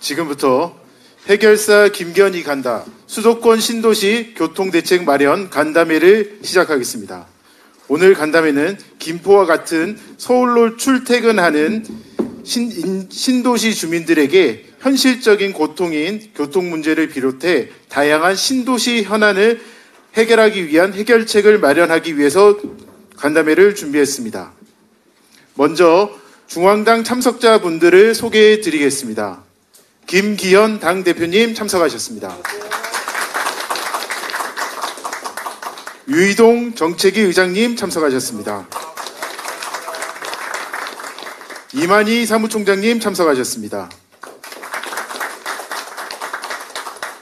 지금부터 해결사 김기현이 간다 수도권 신도시 교통대책 마련 간담회를 시작하겠습니다. 오늘 간담회는 김포와 같은 서울로 출퇴근하는 신도시 주민들에게 현실적인 고통인 교통 문제를 비롯해 다양한 신도시 현안을 해결하기 위한 해결책을 마련하기 위해서 간담회를 준비했습니다. 먼저 중앙당 참석자분들을 소개해 드리겠습니다. 김기현 당대표님 참석하셨습니다. 유이동 정책위 의장님 참석하셨습니다. 이만희 사무총장님 참석하셨습니다.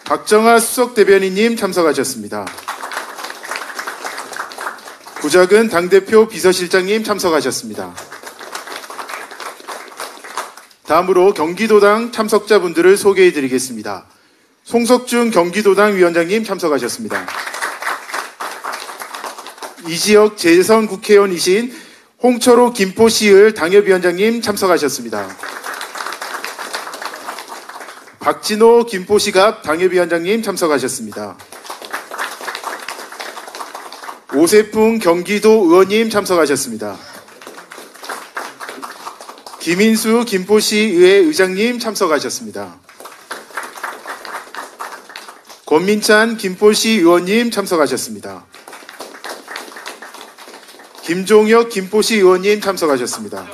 박정아 수석대변인님 참석하셨습니다. 구작은 당대표 비서실장님 참석하셨습니다. 다음으로 경기도당 참석자분들을 소개해 드리겠습니다. 송석준 경기도당 위원장님 참석하셨습니다. 이 지역 재선 국회의원이신 홍철호 김포시을 당협위원장님 참석하셨습니다. 박진호 김포시갑 당협위원장님 참석하셨습니다. 오세풍 경기도 의원님 참석하셨습니다. 김인수 김포시의회 의장님 참석하셨습니다. 권민찬 김포시 의원님 참석하셨습니다. 김종혁 김포시 의원님 참석하셨습니다.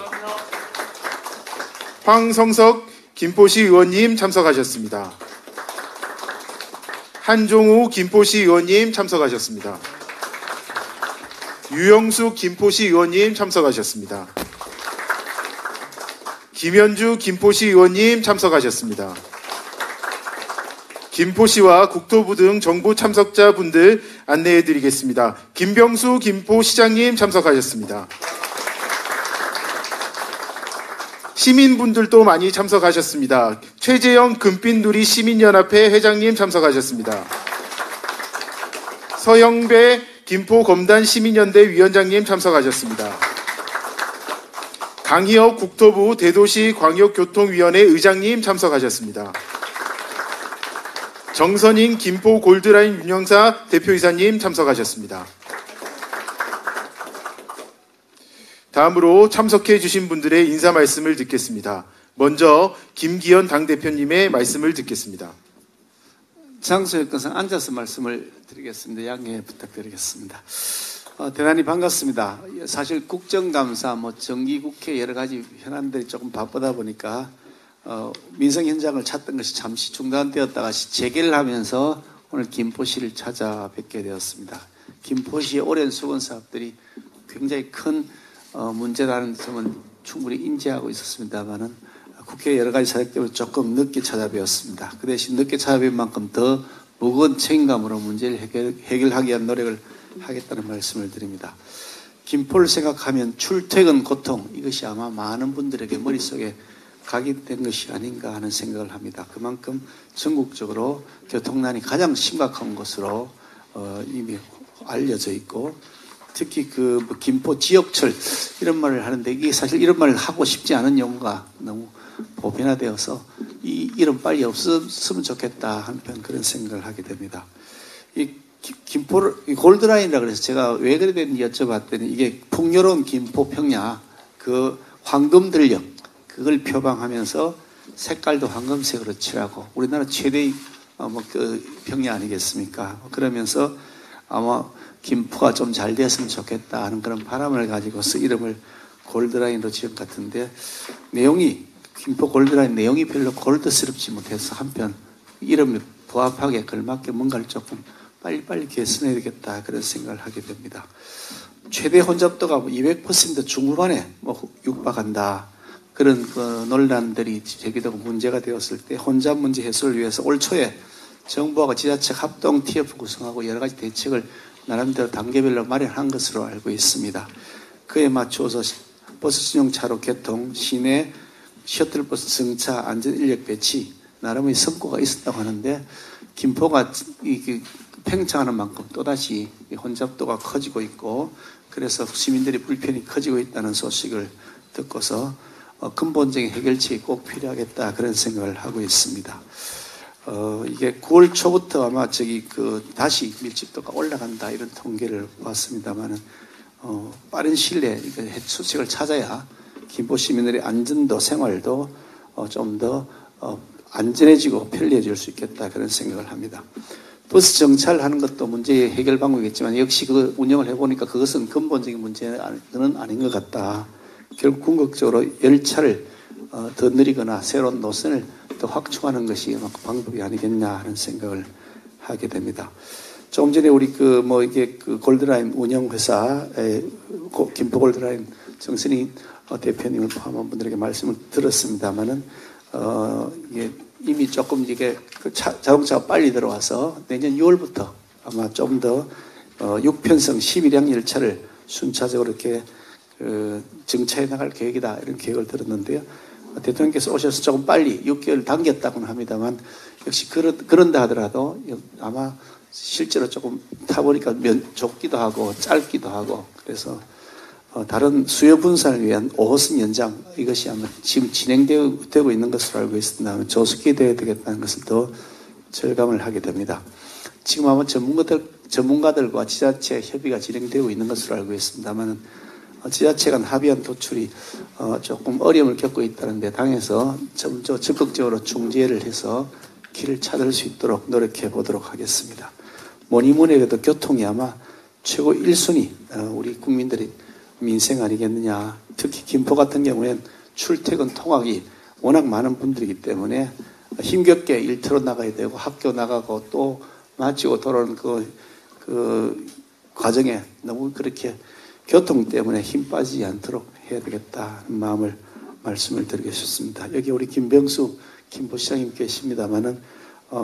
황성석 김포시 의원님 참석하셨습니다. 한종우 김포시 의원님 참석하셨습니다. 유영숙 김포시 의원님 참석하셨습니다. 김현주 김포시 의원님 참석하셨습니다. 김포시와 국토부 등 정부 참석자분들 안내해 드리겠습니다. 김병수 김포시장님 참석하셨습니다. 시민분들도 많이 참석하셨습니다. 최재영 금빛누리 시민연합회 회장님 참석하셨습니다. 서영배 김포검단 시민연대 위원장님 참석하셨습니다. 강희혁 국토부 대도시 광역교통위원회 의장님 참석하셨습니다. 정선인 김포 골드라인 운영사 대표이사님 참석하셨습니다. 다음으로 참석해 주신 분들의 인사 말씀을 듣겠습니다. 먼저 김기현 당대표님의 말씀을 듣겠습니다. 장소의 것은 앉아서 말씀을 드리겠습니다. 양해 부탁드리겠습니다. 대단히 반갑습니다. 사실 국정감사, 정기국회 여러 가지 현안들이 조금 바쁘다 보니까 민생 현장을 찾던 것이 잠시 중단되었다가 재개를 하면서 오늘 김포시를 찾아뵙게 되었습니다. 김포시의 오랜 수건 사업들이 굉장히 큰 문제라는 점은 충분히 인지하고 있었습니다만은 국회 여러 가지 사역 때문에 조금 늦게 찾아뵈었습니다. 그 대신 늦게 찾아뵌 만큼 더 무거운 책임감으로 문제를 해결하기 위한 노력을 하겠다는 말씀을 드립니다. 김포를 생각하면 출퇴근 고통, 이것이 아마 많은 분들에게 머릿속에 각인된 것이 아닌가 하는 생각을 합니다. 그만큼 전국적으로 교통난이 가장 심각한 것으로 이미 알려져 있고, 특히 김포 지역철 이런 말을 하는데, 이게 사실 이런 말을 하고 싶지 않은 용어가 너무 보편화되어서 이름 빨리 없었으면 좋겠다 한편 그런 생각을 하게 됩니다. 이 김포를 골드라인이라 그래서 제가 왜 그래 됐는지 여쭤봤더니, 이게 풍요로운 김포 평야 그 황금들녘 그걸 표방하면서 색깔도 황금색으로 칠하고 우리나라 최대의 평야 아니겠습니까? 그러면서 아마 김포가 좀 잘 됐으면 좋겠다 하는 그런 바람을 가지고서 이름을 골드라인으로 지은 것 같은데, 김포 골드라인 내용이 별로 골드스럽지 못해서 한편 이름에 부합하게 걸맞게 뭔가를 조금 빨리빨리 개선해야 되겠다 그런 생각을 하게 됩니다. 최대 혼잡도가 200% 중후반에 육박한다. 그런 논란들이 제기되고 문제가 되었을 때 혼잡 문제 해소를 위해서 올 초에 정부하고 지자체 합동 TF 구성하고 여러 가지 대책을 나름대로 단계별로 마련한 것으로 알고 있습니다. 그에 맞추어서 버스 승용차로 개통, 시내 셔틀버스 승차 안전인력 배치 나름의 성과가 있었다고 하는데, 김포가 팽창하는 만큼 또다시 혼잡도가 커지고 있고, 그래서 시민들의 불편이 커지고 있다는 소식을 듣고서 근본적인 해결책이 꼭 필요하겠다 그런 생각을 하고 있습니다. 이게 9월 초부터 아마 다시 밀집도가 올라간다 이런 통계를 봤습니다만은 빠른 시일 내에 수칙을 찾아야 김포 시민들의 안전도 생활도 좀 더 안전해지고 편리해질 수 있겠다 그런 생각을 합니다. 버스 정차하는 것도 문제의 해결 방법이겠지만 역시 그 운영을 해보니까 그것은 근본적인 문제는 아닌 것 같다. 결국 궁극적으로 열차를 더 느리거나 새로운 노선을 더 확충하는 것이 방법이 아니겠냐 하는 생각을 하게 됩니다. 조금 전에 우리 골드라인 운영회사의 김포 골드라인 정선희 대표님을 포함한 분들에게 말씀을 들었습니다만은 이게 이미 조금 자동차가 빨리 들어와서 내년 6월부터 아마 좀 더 6편성 11량 열차를 순차적으로 이렇게 정차해 나갈 계획이다 이런 계획을 들었는데요. 대통령께서 오셔서 조금 빨리 6개월 당겼다고는 합니다만 역시 그런다 하더라도 아마 실제로 조금 타보니까 좁기도 하고 짧기도 하고 그래서 다른 수요 분산을 위한 5호선 연장 이것이 아마 지금 진행되고 있는 것으로 알고 있습니다. 조속히 되어야 되겠다는 것을 더 절감을 하게 됩니다. 지금 아마 전문가들과 지자체 협의가 진행되고 있는 것으로 알고 있습니다만 지자체 간 합의안 도출이 조금 어려움을 겪고 있다는데 당에서 좀 더 적극적으로 중재를 해서 길을 찾을 수 있도록 노력해 보도록 하겠습니다. 뭐니 해도 교통이 아마 최고 1순위 우리 국민들이 민생 아니겠느냐. 특히 김포 같은 경우에는 출퇴근 통학이 워낙 많은 분들이기 때문에 힘겹게 일터로 나가야 되고 학교 나가고 또 마치고 돌아오는 그 과정에 너무 그렇게 교통 때문에 힘 빠지지 않도록 해야 되겠다 하는 마음을 말씀을 드리고 싶습니다. 여기 우리 김병수 김포시장님 계십니다만은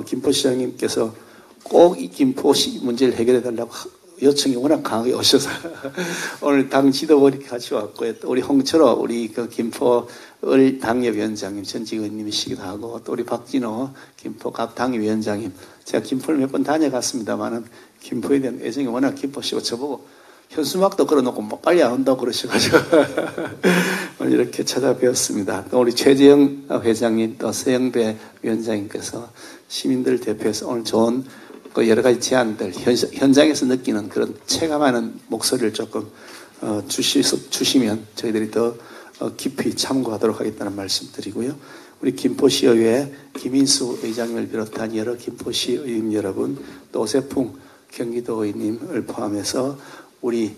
김포시장님께서 꼭 이 김포시 문제를 해결해 달라고 요청이 워낙 강하게 오셔서 오늘 당 지도부리 같이 왔고요. 또 우리 홍철호 우리 김포 당협위원장님 전직 의원님이시기도 하고 또 우리 박진호 김포 각 당협위원장님 제가 김포를 몇 번 다녀갔습니다만은 김포에 대한 애정이 워낙 깊으시고 저보고 현수막도 걸어놓고 빨리 안 온다고 그러셔가지고 오늘 이렇게 찾아뵈었습니다. 또 우리 최재형 회장님 또 서영배 위원장님께서 시민들 대표해서 오늘 좋은 여러 가지 제안들 현장에서 느끼는 그런 체감하는 목소리를 조금 주시면 저희들이 더 깊이 참고하도록 하겠다는 말씀 드리고요. 우리 김포시의회 김인수 의장님을 비롯한 여러 김포시 의원 여러분 또 오세풍 경기도 의원님을 포함해서 우리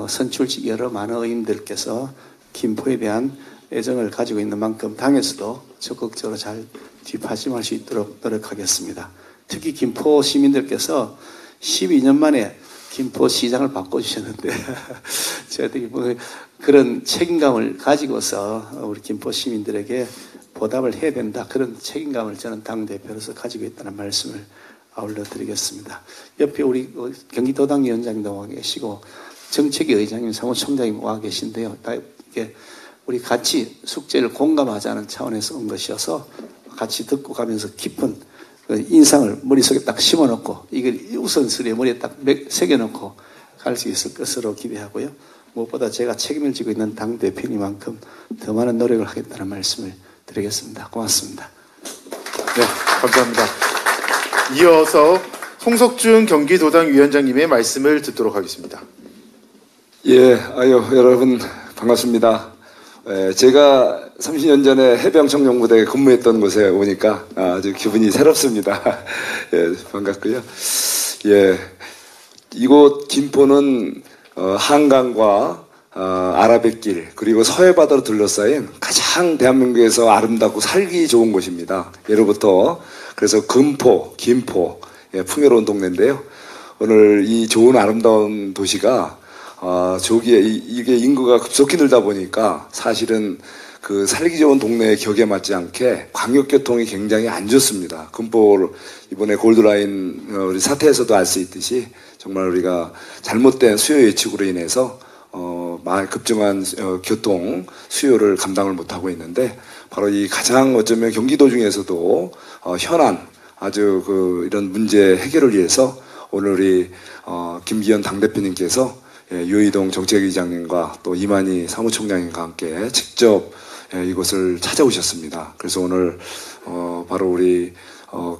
선출직 여러 많은 의원들께서 김포에 대한 애정을 가지고 있는 만큼 당에서도 적극적으로 잘 뒷받침할 수 있도록 노력하겠습니다. 특히 김포 시민들께서 12년 만에 김포시장을 바꿔주셨는데 저희들이 그런 책임감을 가지고서 우리 김포 시민들에게 보답을 해야 된다. 그런 책임감을 저는 당대표로서 가지고 있다는 말씀을 아울러 드리겠습니다. 옆에 우리 경기도당 위원장님도 와 계시고 정책위 의장님, 사무총장님 와 계신데요. 다 이게 우리 같이 숙제를 공감하자는 차원에서 온 것이어서 같이 듣고 가면서 깊은 인상을 머릿속에 딱 심어놓고 이걸 우선순위에 머리에 딱 새겨놓고 갈 수 있을 것으로 기대하고요. 무엇보다 제가 책임을 지고 있는 당대표니만큼 더 많은 노력을 하겠다는 말씀을 드리겠습니다. 고맙습니다. 네, 감사합니다. 이어서 송석준 경기도당 위원장님의 말씀을 듣도록 하겠습니다. 예, 여러분 반갑습니다. 제가 30년 전에 해병청룡부대에 근무했던 곳에 오니까 아주 기분이 새롭습니다. 예, 반갑고요. 예, 이곳 김포는 한강과 아라뱃길 그리고 서해바다로 둘러싸인 가장 대한민국에서 아름답고 살기 좋은 곳입니다. 예로부터 그래서 금포, 김포 풍요로운 동네인데요. 오늘 이 좋은 아름다운 도시가 저기에 이게 인구가 급속히 늘다 보니까 사실은 그 살기 좋은 동네의 격에 맞지 않게 광역교통이 굉장히 안 좋습니다. 금포 이번에 골드라인 우리 사태에서도 알 수 있듯이 정말 우리가 잘못된 수요 예측으로 인해서 급증한 교통 수요를 감당을 못하고 있는데 바로 이 가장 어쩌면 경기도 중에서도 현안 아주 이런 문제 해결을 위해서 오늘 우리 김기현 당대표님께서 유이동 정책위장님과 또 이만희 사무총장님과 함께 직접 이곳을 찾아오셨습니다. 그래서 오늘 바로 우리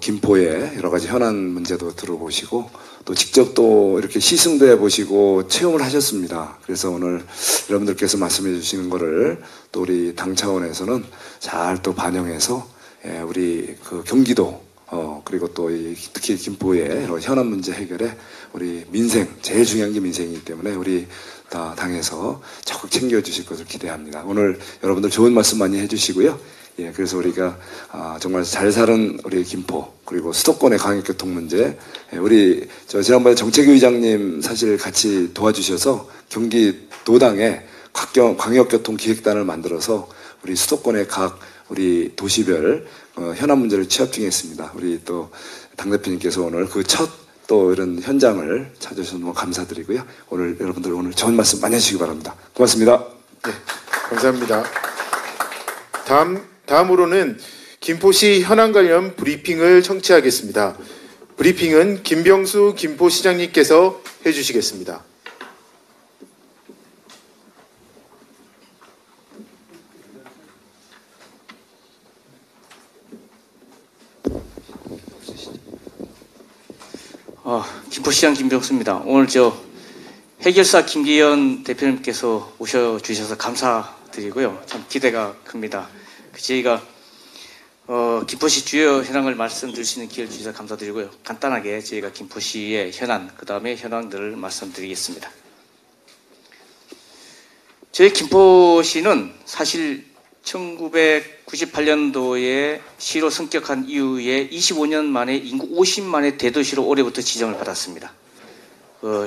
김포의 여러 가지 현안 문제도 들어보시고 또 직접 또 이렇게 시승도 해보시고 체험을 하셨습니다. 그래서 오늘 여러분들께서 말씀해 주시는 거를 또 우리 당 차원에서는 잘 또 반영해서 우리 그 경기도 그리고 또 특히 김포의 현안 문제 해결에 우리 민생, 제일 중요한 게 민생이기 때문에 우리 다 당에서 적극 챙겨주실 것을 기대합니다. 오늘 여러분들 좋은 말씀 많이 해주시고요. 그래서 우리가 정말 잘 사는 우리 김포 그리고 수도권의 광역교통 문제 우리 지난번에 정책위 의장님 사실 같이 도와주셔서 경기도당에 광역교통 기획단을 만들어서 우리 수도권의 각 우리 도시별 현안 문제를 취합 중에 있습니다. 우리 또 당대표님께서 오늘 그 첫 또 이런 현장을 찾아주셔서 너무 감사드리고요. 오늘 여러분들 오늘 좋은 말씀 많이 해주시기 바랍니다. 고맙습니다. 네, 감사합니다. 다음으로는 김포시 현안 관련 브리핑을 청취하겠습니다. 브리핑은 김병수 김포시장님께서 해주시겠습니다. 김포시장 김병수입니다. 오늘 해결사 김기현 대표님께서 오셔주셔서 감사드리고요. 참 기대가 큽니다. 저희가 김포시 주요 현황을 말씀드릴 수 있는 기회를 주셔서 감사드리고요. 간단하게 저희가 김포시의 현안, 그 다음에 현황들을 말씀드리겠습니다. 저희 김포시는 사실 1998년도에 시로 승격한 이후에 25년 만에 인구 50만의 대도시로 올해부터 지정을 받았습니다.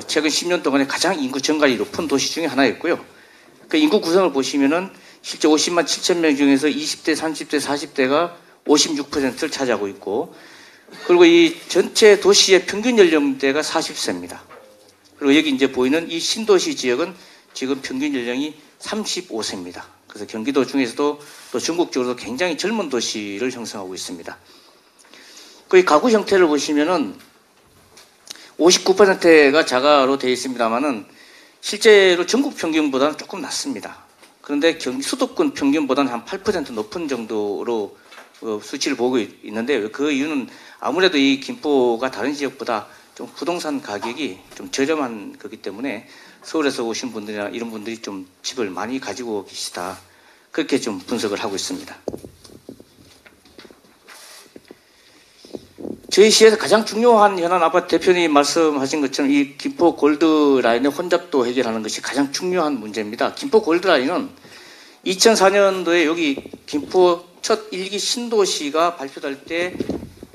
최근 10년 동안에 가장 인구 증가율이 높은 도시 중에 하나였고요. 그 인구 구성을 보시면은 실제 50만 7천 명 중에서 20대, 30대, 40대가 56%를 차지하고 있고, 그리고 이 전체 도시의 평균 연령대가 40세입니다. 그리고 여기 이제 보이는 이 신도시 지역은 지금 평균 연령이 35세입니다. 그래서 경기도 중에서도 또 전국적으로도 굉장히 젊은 도시를 형성하고 있습니다. 그 가구 형태를 보시면은 59%가 자가로 되어 있습니다만은 실제로 전국 평균보다는 조금 낮습니다. 그런데 수도권 평균보다는 한 8% 높은 정도로 수치를 보고 있는데, 그 이유는 아무래도 이 김포가 다른 지역보다 좀 부동산 가격이 좀 저렴한 거기 때문에 서울에서 오신 분들이나 이런 분들이 좀 집을 많이 가지고 계시다, 그렇게 좀 분석을 하고 있습니다. 저희 시에서 가장 중요한 현안, 아까 대표님이 말씀하신 것처럼 이 김포 골드라인의 혼잡도 해결하는 것이 가장 중요한 문제입니다. 김포 골드라인은 2004년도에 여기 김포 첫 1기 신도시가 발표될 때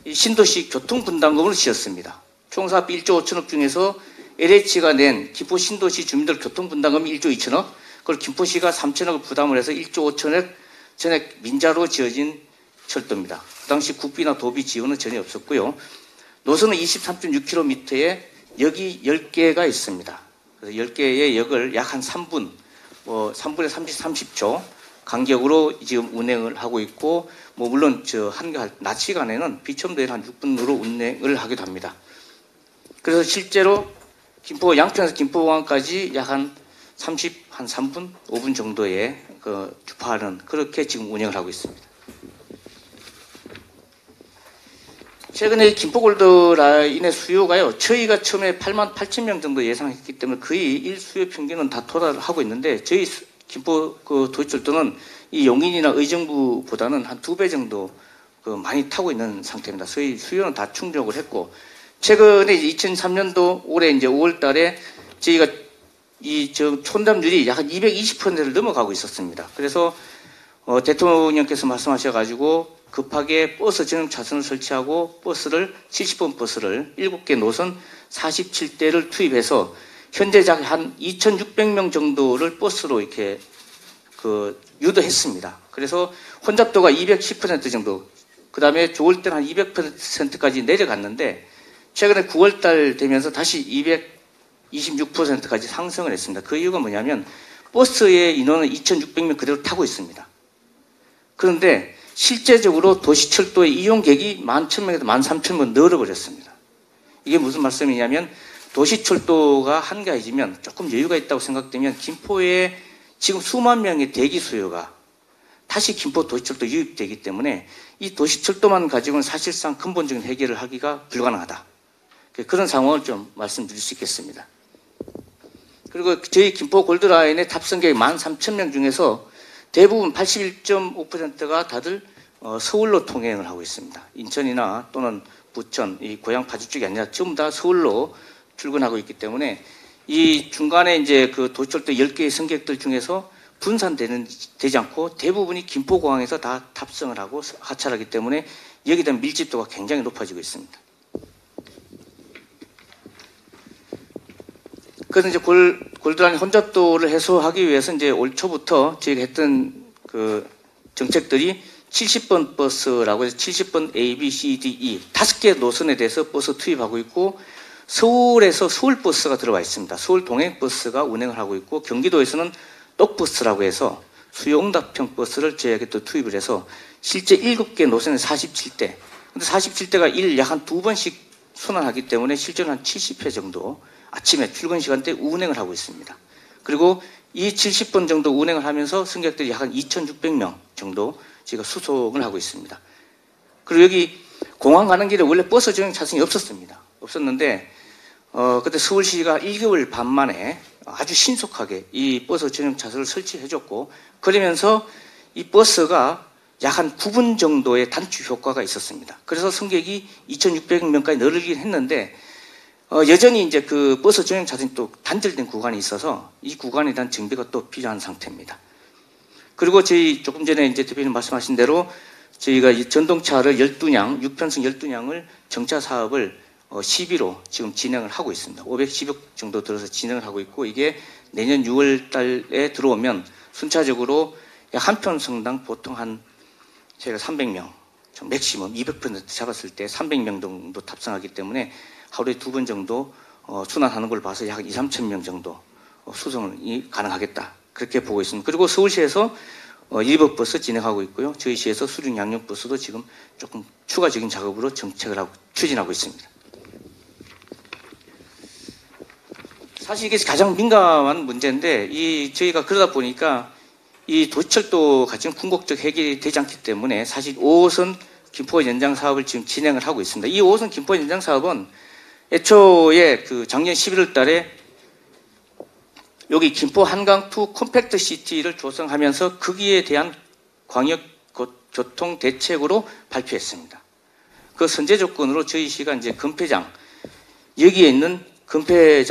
이 신도시 교통분담금을 지었습니다. 총 사업비 1조 5천억 중에서 LH가 낸 김포 신도시 주민들 교통분담금이 1조 2천억, 그걸 김포시가 3천억을 부담을 해서 1조 5천억 전액 민자로 지어진 철도입니다. 그 당시 국비나 도비 지원은 전혀 없었고요. 노선은 23.6km에 역이 10개가 있습니다. 그래서 10개의 역을 약 한 3분, 3분에 30초 간격으로 지금 운행을 하고 있고, 물론 낮 시간에는 비첨도에 한 6분으로 운행을 하기도 합니다. 그래서 실제로 김포 양평에서 김포공항까지 약 한 3분, 5분 정도의 주파하는, 그렇게 지금 운영을 하고 있습니다. 최근에 김포골드라인의 수요가요, 저희가 처음에 8만 8천 명 정도 예상했기 때문에 거의 일수요 평균은 다 도달하고 있는데, 저희 김포 도시철도는 이 용인이나 의정부보다는 한 2배 정도 많이 타고 있는 상태입니다. 저희 수요는 다 충족을 했고, 최근에 2003년도 올해 이제 5월 달에 저희가 촌담률이 약 220%를 넘어가고 있었습니다. 그래서 대통령께서 말씀하셔가지고 급하게 버스 전용 차선을 설치하고 70번 버스를 7개 노선 47대를 투입해서 현재 한 2,600명 정도를 버스로 이렇게 유도했습니다. 그래서 혼잡도가 210% 정도, 그 다음에 좋을 때는 한 200%까지 내려갔는데, 최근에 9월달 되면서 다시 226%까지 상승을 했습니다. 그 이유가 뭐냐면 버스의 인원은 2,600명 그대로 타고 있습니다. 그런데 실제적으로 도시철도의 이용객이 11,000명에서 13,000명 늘어버렸습니다. 이게 무슨 말씀이냐면, 도시철도가 한가해지면 조금 여유가 있다고 생각되면 김포에 지금 수만 명의 대기 수요가 다시 김포 도시철도 유입되기 때문에 이 도시철도만 가지고는 사실상 근본적인 해결을 하기가 불가능하다. 그런 상황을 좀 말씀드릴 수 있겠습니다. 그리고 저희 김포 골드라인의 탑승객 13,000명 중에서 대부분 81.5%가 다들 서울로 통행을 하고 있습니다. 인천이나 또는 부천, 이 고향 파주 쪽이 아니라 전부 다 서울로 출근하고 있기 때문에 이 중간에 이제 그 도시철도 10개의 승객들 중에서 분산되지 않고 대부분이 김포공항에서 다 탑승을 하고 하차하기 때문에 여기에 대한 밀집도가 굉장히 높아지고 있습니다. 그래서 이제 골드라인 혼잡도를 해소하기 위해서 이제 올 초부터 저희가 했던 그 정책들이 70번 버스라고 해서 70번 A, B, C, D, E 5개 노선에 대해서 버스 투입하고 있고 서울에서 서울버스가 들어와 있습니다. 서울 동행버스가 운행을 하고 있고 경기도에서는 똑버스라고 해서 수요응답형 버스를 저희에게 또 투입을 해서 실제 7개 노선에 47대. 근데 47대가 약 한 2번씩 순환하기 때문에 실제로 한 70회 정도 아침에 출근 시간대 운행을 하고 있습니다. 그리고 이 70번 정도 운행을 하면서 승객들이 약 한 2,600명 정도 저희가 수송을 하고 있습니다. 그리고 여기 공항 가는 길에 원래 버스 전용 차선이 없었는데 그때 서울시가 1개월 반 만에 아주 신속하게 이 버스 전용 차선을 설치해줬고 그러면서 이 버스가 약 한 9분 정도의 단축 효과가 있었습니다. 그래서 승객이 2,600명까지 늘긴 했는데 여전히 이제 그 버스 전용 차선이 또 단절된 구간이 있어서 이 구간에 대한 정비가 또 필요한 상태입니다. 그리고 저희 조금 전에 이제 대표님 말씀하신 대로 저희가 이 전동차를 12량, 6편승 12량을 정차 사업을 시비로 지금 진행을 하고 있습니다. 510억 정도 들어서 진행을 하고 있고 이게 내년 6월 달에 들어오면 순차적으로 한 편승당 보통 한 저희가 300명, 맥시멈 200% 잡았을 때 300명 정도 탑승하기 때문에 하루에 2번 정도 순환하는 걸 봐서 약 2, 3천 명 정도 수송이 가능하겠다. 그렇게 보고 있습니다. 그리고 서울시에서 일버버스 진행하고 있고요. 저희 시에서 수중 양용버스도 지금 조금 추가적인 작업으로 정책을 하고 추진하고 있습니다. 사실 이게 가장 민감한 문제인데 저희가 그러다 보니까 이 도시철도가 지금 궁극적 해결이 되지 않기 때문에 사실 5호선 김포 연장 사업을 지금 진행을 하고 있습니다. 이 5호선 김포 연장 사업은 애초에 그 작년 11월 달에 여기 김포 한강 투 컴팩트 시티를 조성하면서 거기에 대한 광역 교통 대책으로 발표했습니다. 그 선제 조건으로 저희 시가 이제 금패장 여기에 있는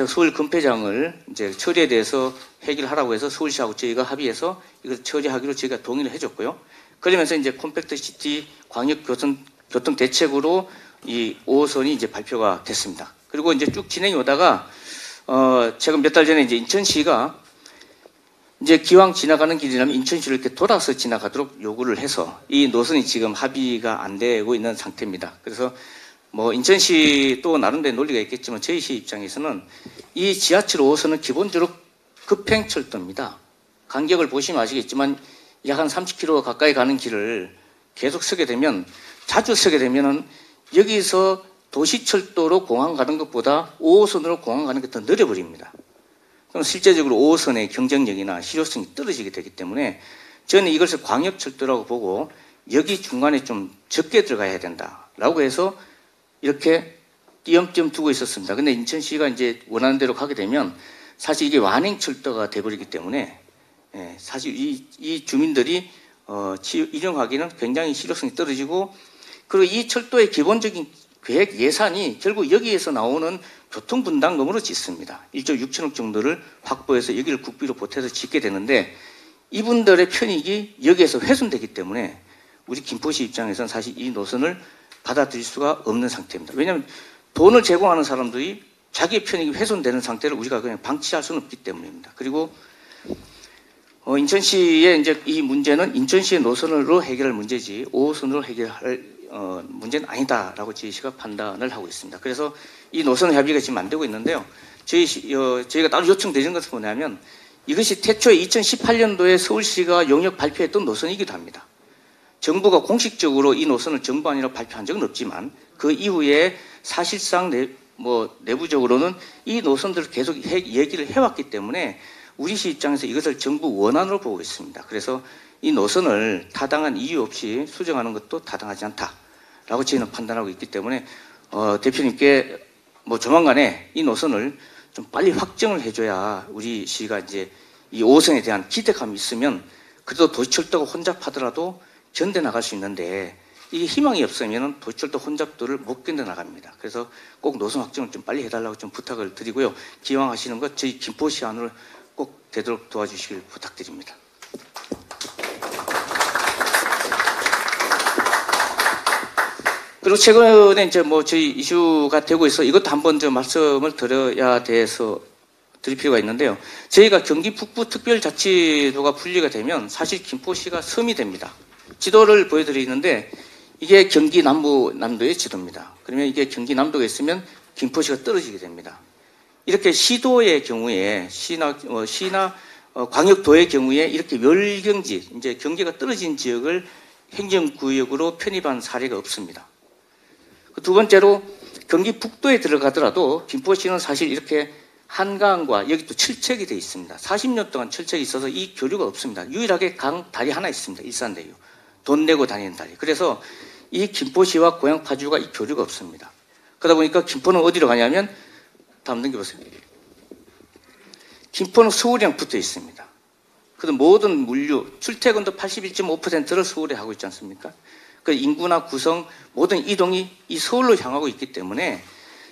서울 금패장을 이제 처리에 대해서 해결하라고 해서 서울시하고 저희가 합의해서 이걸 처리하기로 저희가 동의를 해줬고요. 그러면서 이제 컴팩트 시티 광역 교통 대책으로 이 5호선이 이제 발표가 됐습니다. 그리고 이제 쭉 진행이 오다가 최근 몇 달 전에 이제 인천시가 이제 기왕 지나가는 길이라면 인천시를 이렇게 돌아서 지나가도록 요구를 해서 이 노선이 지금 합의가 안 되고 있는 상태입니다. 그래서 뭐 인천시 또 나름대로 논리가 있겠지만 저희 시 입장에서는 이 지하철 5호선은 기본적으로 급행철도입니다. 간격을 보시면 아시겠지만 약 한 30km 가까이 가는 길을 계속 서게 되면 자주 서게 되면은 여기서 도시철도로 공항 가는 것보다 5호선으로 공항 가는 게 더 느려버립니다. 그럼 실제적으로 5호선의 경쟁력이나 실효성이 떨어지게 되기 때문에 저는 이것을 광역철도라고 보고 여기 중간에 좀 적게 들어가야 된다라고 해서 이렇게 띄엄띄엄 두고 있었습니다. 근데 인천시가 이제 원하는 대로 가게 되면 사실 이게 완행철도가 돼버리기 때문에 사실 이 주민들이 이용하기는 굉장히 실효성이 떨어지고 그리고 이 철도의 기본적인 계획 예산이 결국 여기에서 나오는 교통분담금으로 짓습니다. 1조 6천억 정도를 확보해서 여기를 국비로 보태서 짓게 되는데 이분들의 편익이 여기에서 훼손되기 때문에 우리 김포시 입장에서는 사실 이 노선을 받아들일 수가 없는 상태입니다. 왜냐하면 돈을 제공하는 사람들이 자기의 편익이 훼손되는 상태를 우리가 그냥 방치할 수는 없기 때문입니다. 그리고 인천시의 이제 이 문제는 인천시의 노선으로 해결할 문제지 5호선으로 해결할 문제는 아니다라고 저희시가 판단을 하고 있습니다. 그래서 이 노선 협의가 지금 안 되고 있는데요. 저희가 따로 요청드리는 것은 뭐냐면 이것이 태초에 2018년도에 서울시가 용역 발표했던 노선이기도 합니다. 정부가 공식적으로 이 노선을 정부안이라고 발표한 적은 없지만 그 이후에 사실상 내부적으로는 이 노선들을 계속 얘기를 해왔기 때문에 우리 시 입장에서 이것을 정부 원안으로 보고 있습니다. 그래서 이 노선을 타당한 이유 없이 수정하는 것도 타당하지 않다라고 저희는 판단하고 있기 때문에 대표님께 뭐 조만간에 이 노선을 좀 빨리 확정을 해줘야 우리 시가 이제 이 5호선에 대한 기대감이 있으면 그래도 도시철도가 혼잡하더라도 견뎌 나갈 수 있는데 이게 희망이 없으면 도시철도 혼잡도를 못 견뎌 나갑니다. 그래서 꼭 노선 확정을 좀 빨리 해달라고 좀 부탁을 드리고요. 기왕 하시는 것 저희 김포시 안으로 꼭 되도록 도와주시길 부탁드립니다. 그리고 최근에 이제 뭐 저희 이슈가 되고 있어 이것도 한번 좀 말씀을 드려야 돼서 드릴 필요가 있는데요. 저희가 경기 북부 특별자치도가 분리가 되면 사실 김포시가 섬이 됩니다. 지도를 보여드리는데 이게 경기 남도의 지도입니다. 그러면 이게 경기 남도가 있으면 김포시가 떨어지게 됩니다. 이렇게 시도의 경우에 시나 광역도의 경우에 이렇게 멸경지 이제 경계가 떨어진 지역을 행정구역으로 편입한 사례가 없습니다. 두 번째로 경기 북도에 들어가더라도 김포시는 사실 이렇게 한강과 여기 또 철책이 되어 있습니다. 40년 동안 철책이 있어서 이 교류가 없습니다. 유일하게 다리 하나 있습니다. 일산대교. 돈 내고 다니는 다리. 그래서 이 김포시와 고양 파주가 이 교류가 없습니다. 그러다 보니까 김포는 어디로 가냐면 다음 넘겨보세요. 김포는 서울이랑 붙어 있습니다. 그래서 모든 물류, 출퇴근도 81.5%를 서울에 하고 있지 않습니까? 그 인구나 구성, 모든 이동이 이 서울로 향하고 있기 때문에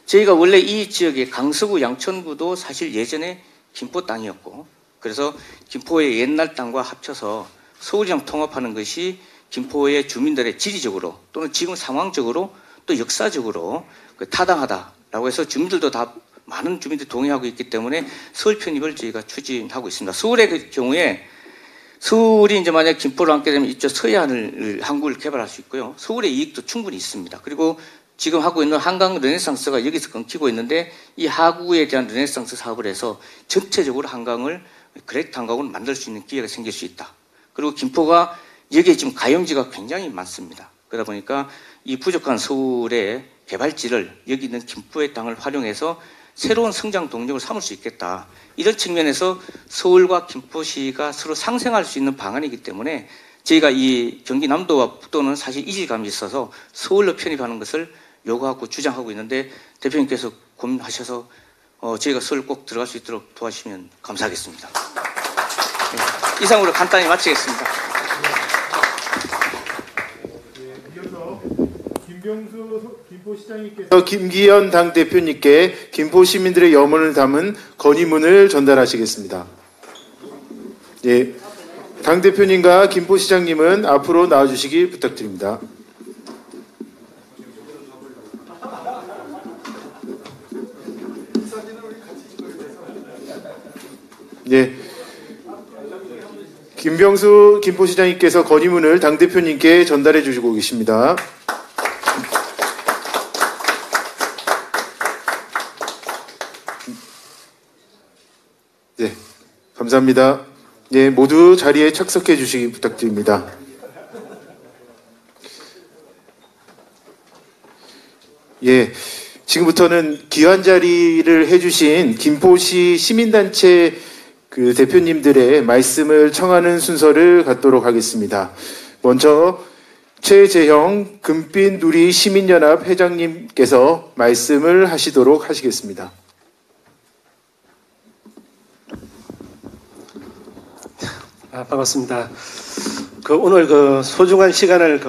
저희가 원래 이 지역의 강서구, 양천구도 사실 예전에 김포 땅이었고 그래서 김포의 옛날 땅과 합쳐서 서울이랑 통합하는 것이 김포의 주민들의 지리적으로 또는 지금 상황적으로 또 역사적으로 타당하다라고 해서 주민들도 다 많은 주민들이 동의하고 있기 때문에 서울 편입을 저희가 추진하고 있습니다. 서울의 경우에 서울이 이제 만약 김포를 함께 되면 이쪽 서해안을 항구를 개발할 수 있고요. 서울의 이익도 충분히 있습니다. 그리고 지금 하고 있는 한강 르네상스가 여기서 끊기고 있는데 이 하구에 대한 르네상스 사업을 해서 전체적으로 한강을 그레이트 한강으로 만들 수 있는 기회가 생길 수 있다. 그리고 김포가 여기에 지금 가용지가 굉장히 많습니다. 그러다 보니까 이 부족한 서울의 개발지를 여기 있는 김포의 땅을 활용해서 새로운 성장 동력을 삼을 수 있겠다. 이런 측면에서 서울과 김포시가 서로 상생할 수 있는 방안이기 때문에 저희가 이 경기 남도와 북도는 사실 이질감이 있어서 서울로 편입하는 것을 요구하고 주장하고 있는데 대표님께서 고민하셔서 저희가 서울 꼭 들어갈 수 있도록 도와주시면 감사하겠습니다. 네, 이상으로 간단히 마치겠습니다. 이어서 김병수 김포시장님께서 김기현 당대표님께 김포 시민들의 염원을 담은 건의문을 전달하시겠습니다. 예, 당대표님과 김포시장님은 앞으로 나와주시기 부탁드립니다. 예, 김병수 김포시장님께서 건의문을 당대표님께 전달해 주시고 계십니다. 네, 감사합니다. 예, 모두 자리에 착석해 주시기 부탁드립니다. 예, 지금부터는 귀한 자리를 해주신 김포시 시민단체 그 대표님들의 말씀을 청하는 순서를 갖도록 하겠습니다. 먼저 최재형 금빛 누리 시민연합 회장님께서 말씀을 하시도록 하시겠습니다. 반갑습니다. 오늘 소중한 시간을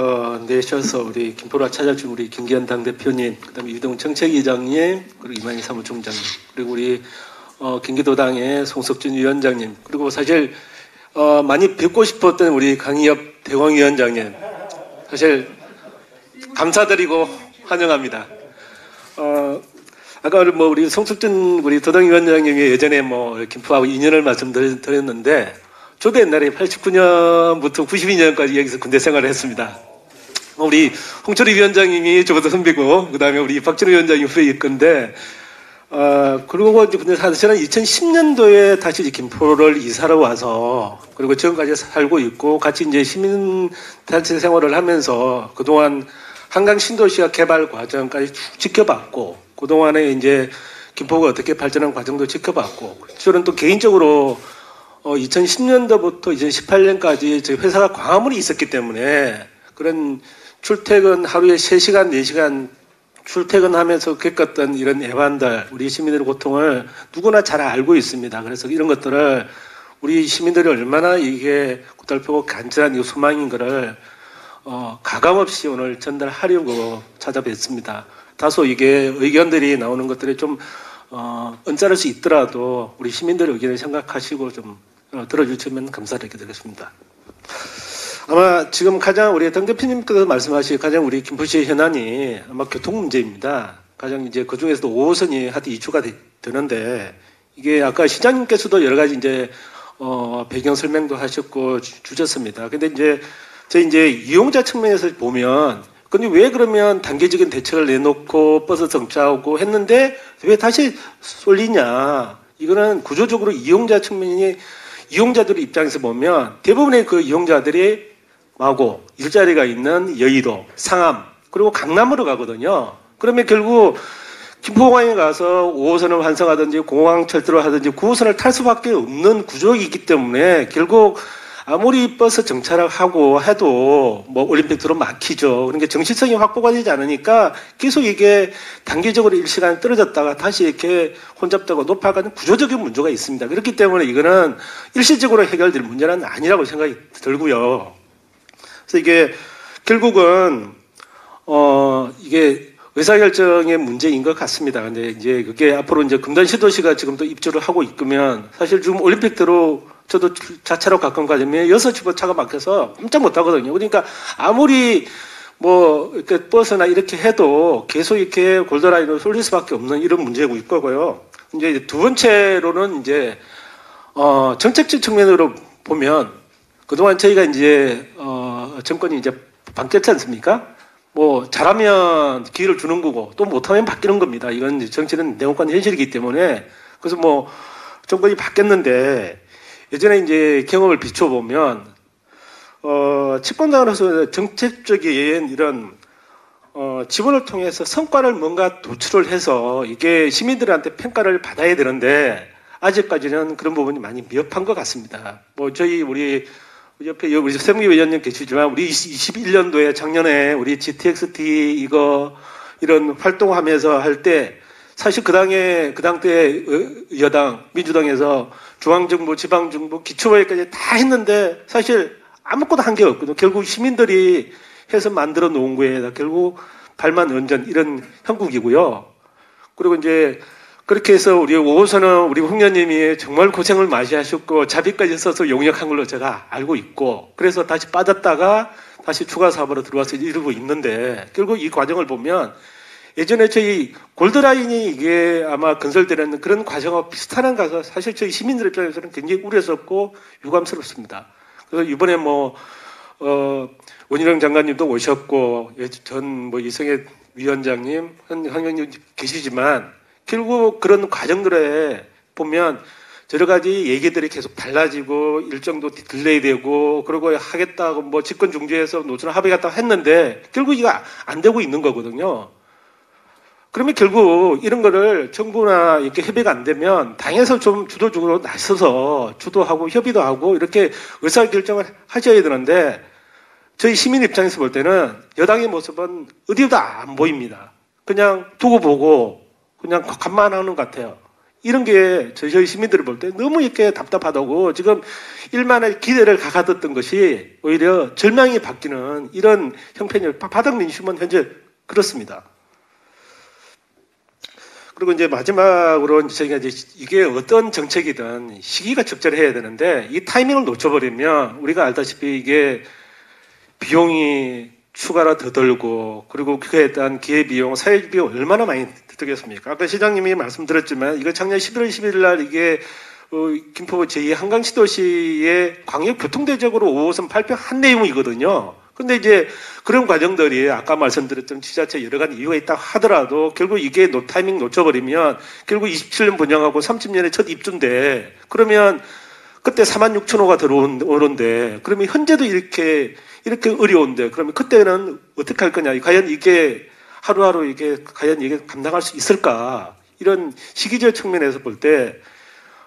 내셔서 우리 김포로 찾아준 우리 김기현 당대표님, 그다음에 유동 정책위장님, 그리고 이만희 사무총장님, 그리고 우리 경기도당의 송석준 위원장님, 그리고 사실 많이 뵙고 싶었던 우리 강희엽 대광위원장님, 사실 감사드리고 환영합니다. 아까 우리 송석준 우리 도당위원장님이 예전에 김포하고 인연을 말씀드렸는데, 저도 옛날에 89년부터 92년까지 여기서 군대 생활을 했습니다. 우리 홍철희 위원장님이 저보다 선배고, 그 다음에 우리 박진호 위원장이 후배일 건데, 그리고 이제 근데 사실은 2010년도에 다시 이제 김포를 이사를 와서, 그리고 지금까지 살고 있고, 같이 이제 시민단체 생활을 하면서 그동안 한강 신도시화 개발 과정까지 쭉 지켜봤고, 그동안에 이제 김포가 어떻게 발전한 과정도 지켜봤고, 저는 또 개인적으로 2010년도부터 2018년까지 저희 회사가 광화문에 있었기 때문에 그런 출퇴근 하루에 3시간, 4시간 출퇴근하면서 겪었던 이런 애환들, 우리 시민들의 고통을 누구나 잘 알고 있습니다. 그래서 이런 것들을 우리 시민들이 얼마나 이게 고달프고 간절한 이 소망인 것을 가감없이 오늘 전달하려고 찾아뵙습니다. 다소 이게 의견들이 나오는 것들이 좀 언짢을 수 있더라도 우리 시민들의 의견을 생각하시고 좀 들어주시면 감사드리겠습니다. 아마 지금 가장 우리 당 대표님께서 말씀하신 가장 우리 김포시의 현안이 아마 교통 문제입니다. 가장 이제 그 중에서도 5호선이 하여튼 이슈가 되는데 이게 아까 시장님께서도 여러 가지 이제 배경 설명도 하셨고 주셨습니다. 근데 이제 저희 이제 이용자 측면에서 보면 근데 왜 그러면 단계적인 대책을 내놓고 버스 정차하고 했는데 왜 다시 쏠리냐? 이거는 구조적으로 이용자 측면이 이용자들의 입장에서 보면 대부분의 그 이용자들이 마고 일자리가 있는 여의도, 상암 그리고 강남으로 가거든요. 그러면 결국 김포공항에 가서 5호선을 환승하든지 공항철도를 하든지 9호선을 탈 수밖에 없는 구조이기 있기 때문에 결국 아무리 버스 정차를 하고 해도 뭐 올림픽도로 막히죠. 그러니까 정시성이 확보가 되지 않으니까 계속 이게 단기적으로 일시간 떨어졌다가 다시 이렇게 혼잡되고 높아가는 구조적인 문제가 있습니다. 그렇기 때문에 이거는 일시적으로 해결될 문제는 아니라고 생각이 들고요. 그래서 이게 결국은 이게 의사결정의 문제인 것 같습니다. 근데 이제 그게 앞으로 이제 금단시도시가 지금 또 입주를 하고 있으면 사실 지금 올림픽대로 저도 자차로 가끔 가면 6시부터 차가 막혀서 꼼짝 못 하거든요. 그러니까 아무리 뭐 이렇게 버스나 이렇게 해도 계속 이렇게 골드라인으로 쏠릴 수밖에 없는 이런 문제고 있고요. 이제 두 번째로는 이제 정책적 측면으로 보면 그동안 저희가 이제 정권이 이제 바뀌었지 않습니까? 뭐 잘하면 기회를 주는 거고 또 못하면 바뀌는 겁니다. 이건 정치는 내용권 현실이기 때문에 그래서 뭐 정권이 바뀌었는데 예전에 이제 경험을 비춰보면 집권당으로서 정책적인 이런 지원을 통해서 성과를 뭔가 도출을 해서 이게 시민들한테 평가를 받아야 되는데 아직까지는 그런 부분이 많이 미흡한 것 같습니다. 뭐 저희 우리 옆에 우리 세무기 위원님 계시지만 우리 21년도에 작년에 우리 GTX-T 이런 활동하면서 할 때 사실 그 당때 여당 민주당에서 중앙정부, 지방정부, 기초의회까지 다 했는데 사실 아무것도 한 게 없거든요. 결국 시민들이 해서 만들어 놓은 거에 결국 발만 언전 이런 형국이고요. 그리고 이제 그렇게 해서 우리 5호선은 우리 홍련님이 정말 고생을 많이 하셨고 자비까지 써서 용역한 걸로 제가 알고 있고 그래서 다시 빠졌다가 다시 추가 사업으로 들어와서 이루고 있는데 결국 이 과정을 보면 예전에 저희 골드라인이 이게 아마 건설되는 그런 과정과 비슷한 가서 사실 저희 시민들 입장에서는 굉장히 우려스럽고 유감스럽습니다. 그래서 이번에 뭐 원희룡 장관님도 오셨고 전 뭐 이성애 위원장님, 황영님 계시지만 결국 그런 과정들에 보면 여러 가지 얘기들이 계속 달라지고 일정도 딜레이되고 그러고 하겠다고 뭐 집권 중지해서 노선 합의했다고 했는데 결국 이거 안 되고 있는 거거든요. 그러면 결국 이런 거를 정부나 이렇게 협의가 안 되면 당에서 좀 주도적으로 나서서 주도하고 협의도 하고 이렇게 의사결정을 하셔야 되는데 저희 시민 입장에서 볼 때는 여당의 모습은 어디도 안 보입니다. 그냥 두고 보고 그냥 간만 하는 것 같아요. 이런 게 저희 시민들을 볼 때 너무 이렇게 답답하다고 지금 일만의 기대를 가가뒀던 것이 오히려 절망이 바뀌는 이런 형편이 바닥 민심은 현재 그렇습니다. 그리고 이제 마지막으로 저희가 이제 이게 어떤 정책이든 시기가 적절해야 되는데 이 타이밍을 놓쳐버리면 우리가 알다시피 이게 비용이 추가로 더 들고 그리고 그에 대한 기회비용, 사회비용 얼마나 많이 들겠습니까? 아까 시장님이 말씀드렸지만 이거 작년 11월 11일 날 이게 김포 제2한강시도시의 광역교통대책으로 5호선 발표한 내용이거든요. 근데 이제 그런 과정들이 아까 말씀드렸던 지자체 여러 가지 이유가 있다고 하더라도 결국 이게 타이밍 놓쳐버리면 결국 27년 분양하고 30년에 첫 입주인데 그러면 그때 46,000호가 들어오는데 그러면 현재도 이렇게 어려운데 그러면 그때는 어떻게 할 거냐. 과연 이게 하루하루 이게 과연 이게 감당할 수 있을까. 이런 시기적 측면에서 볼 때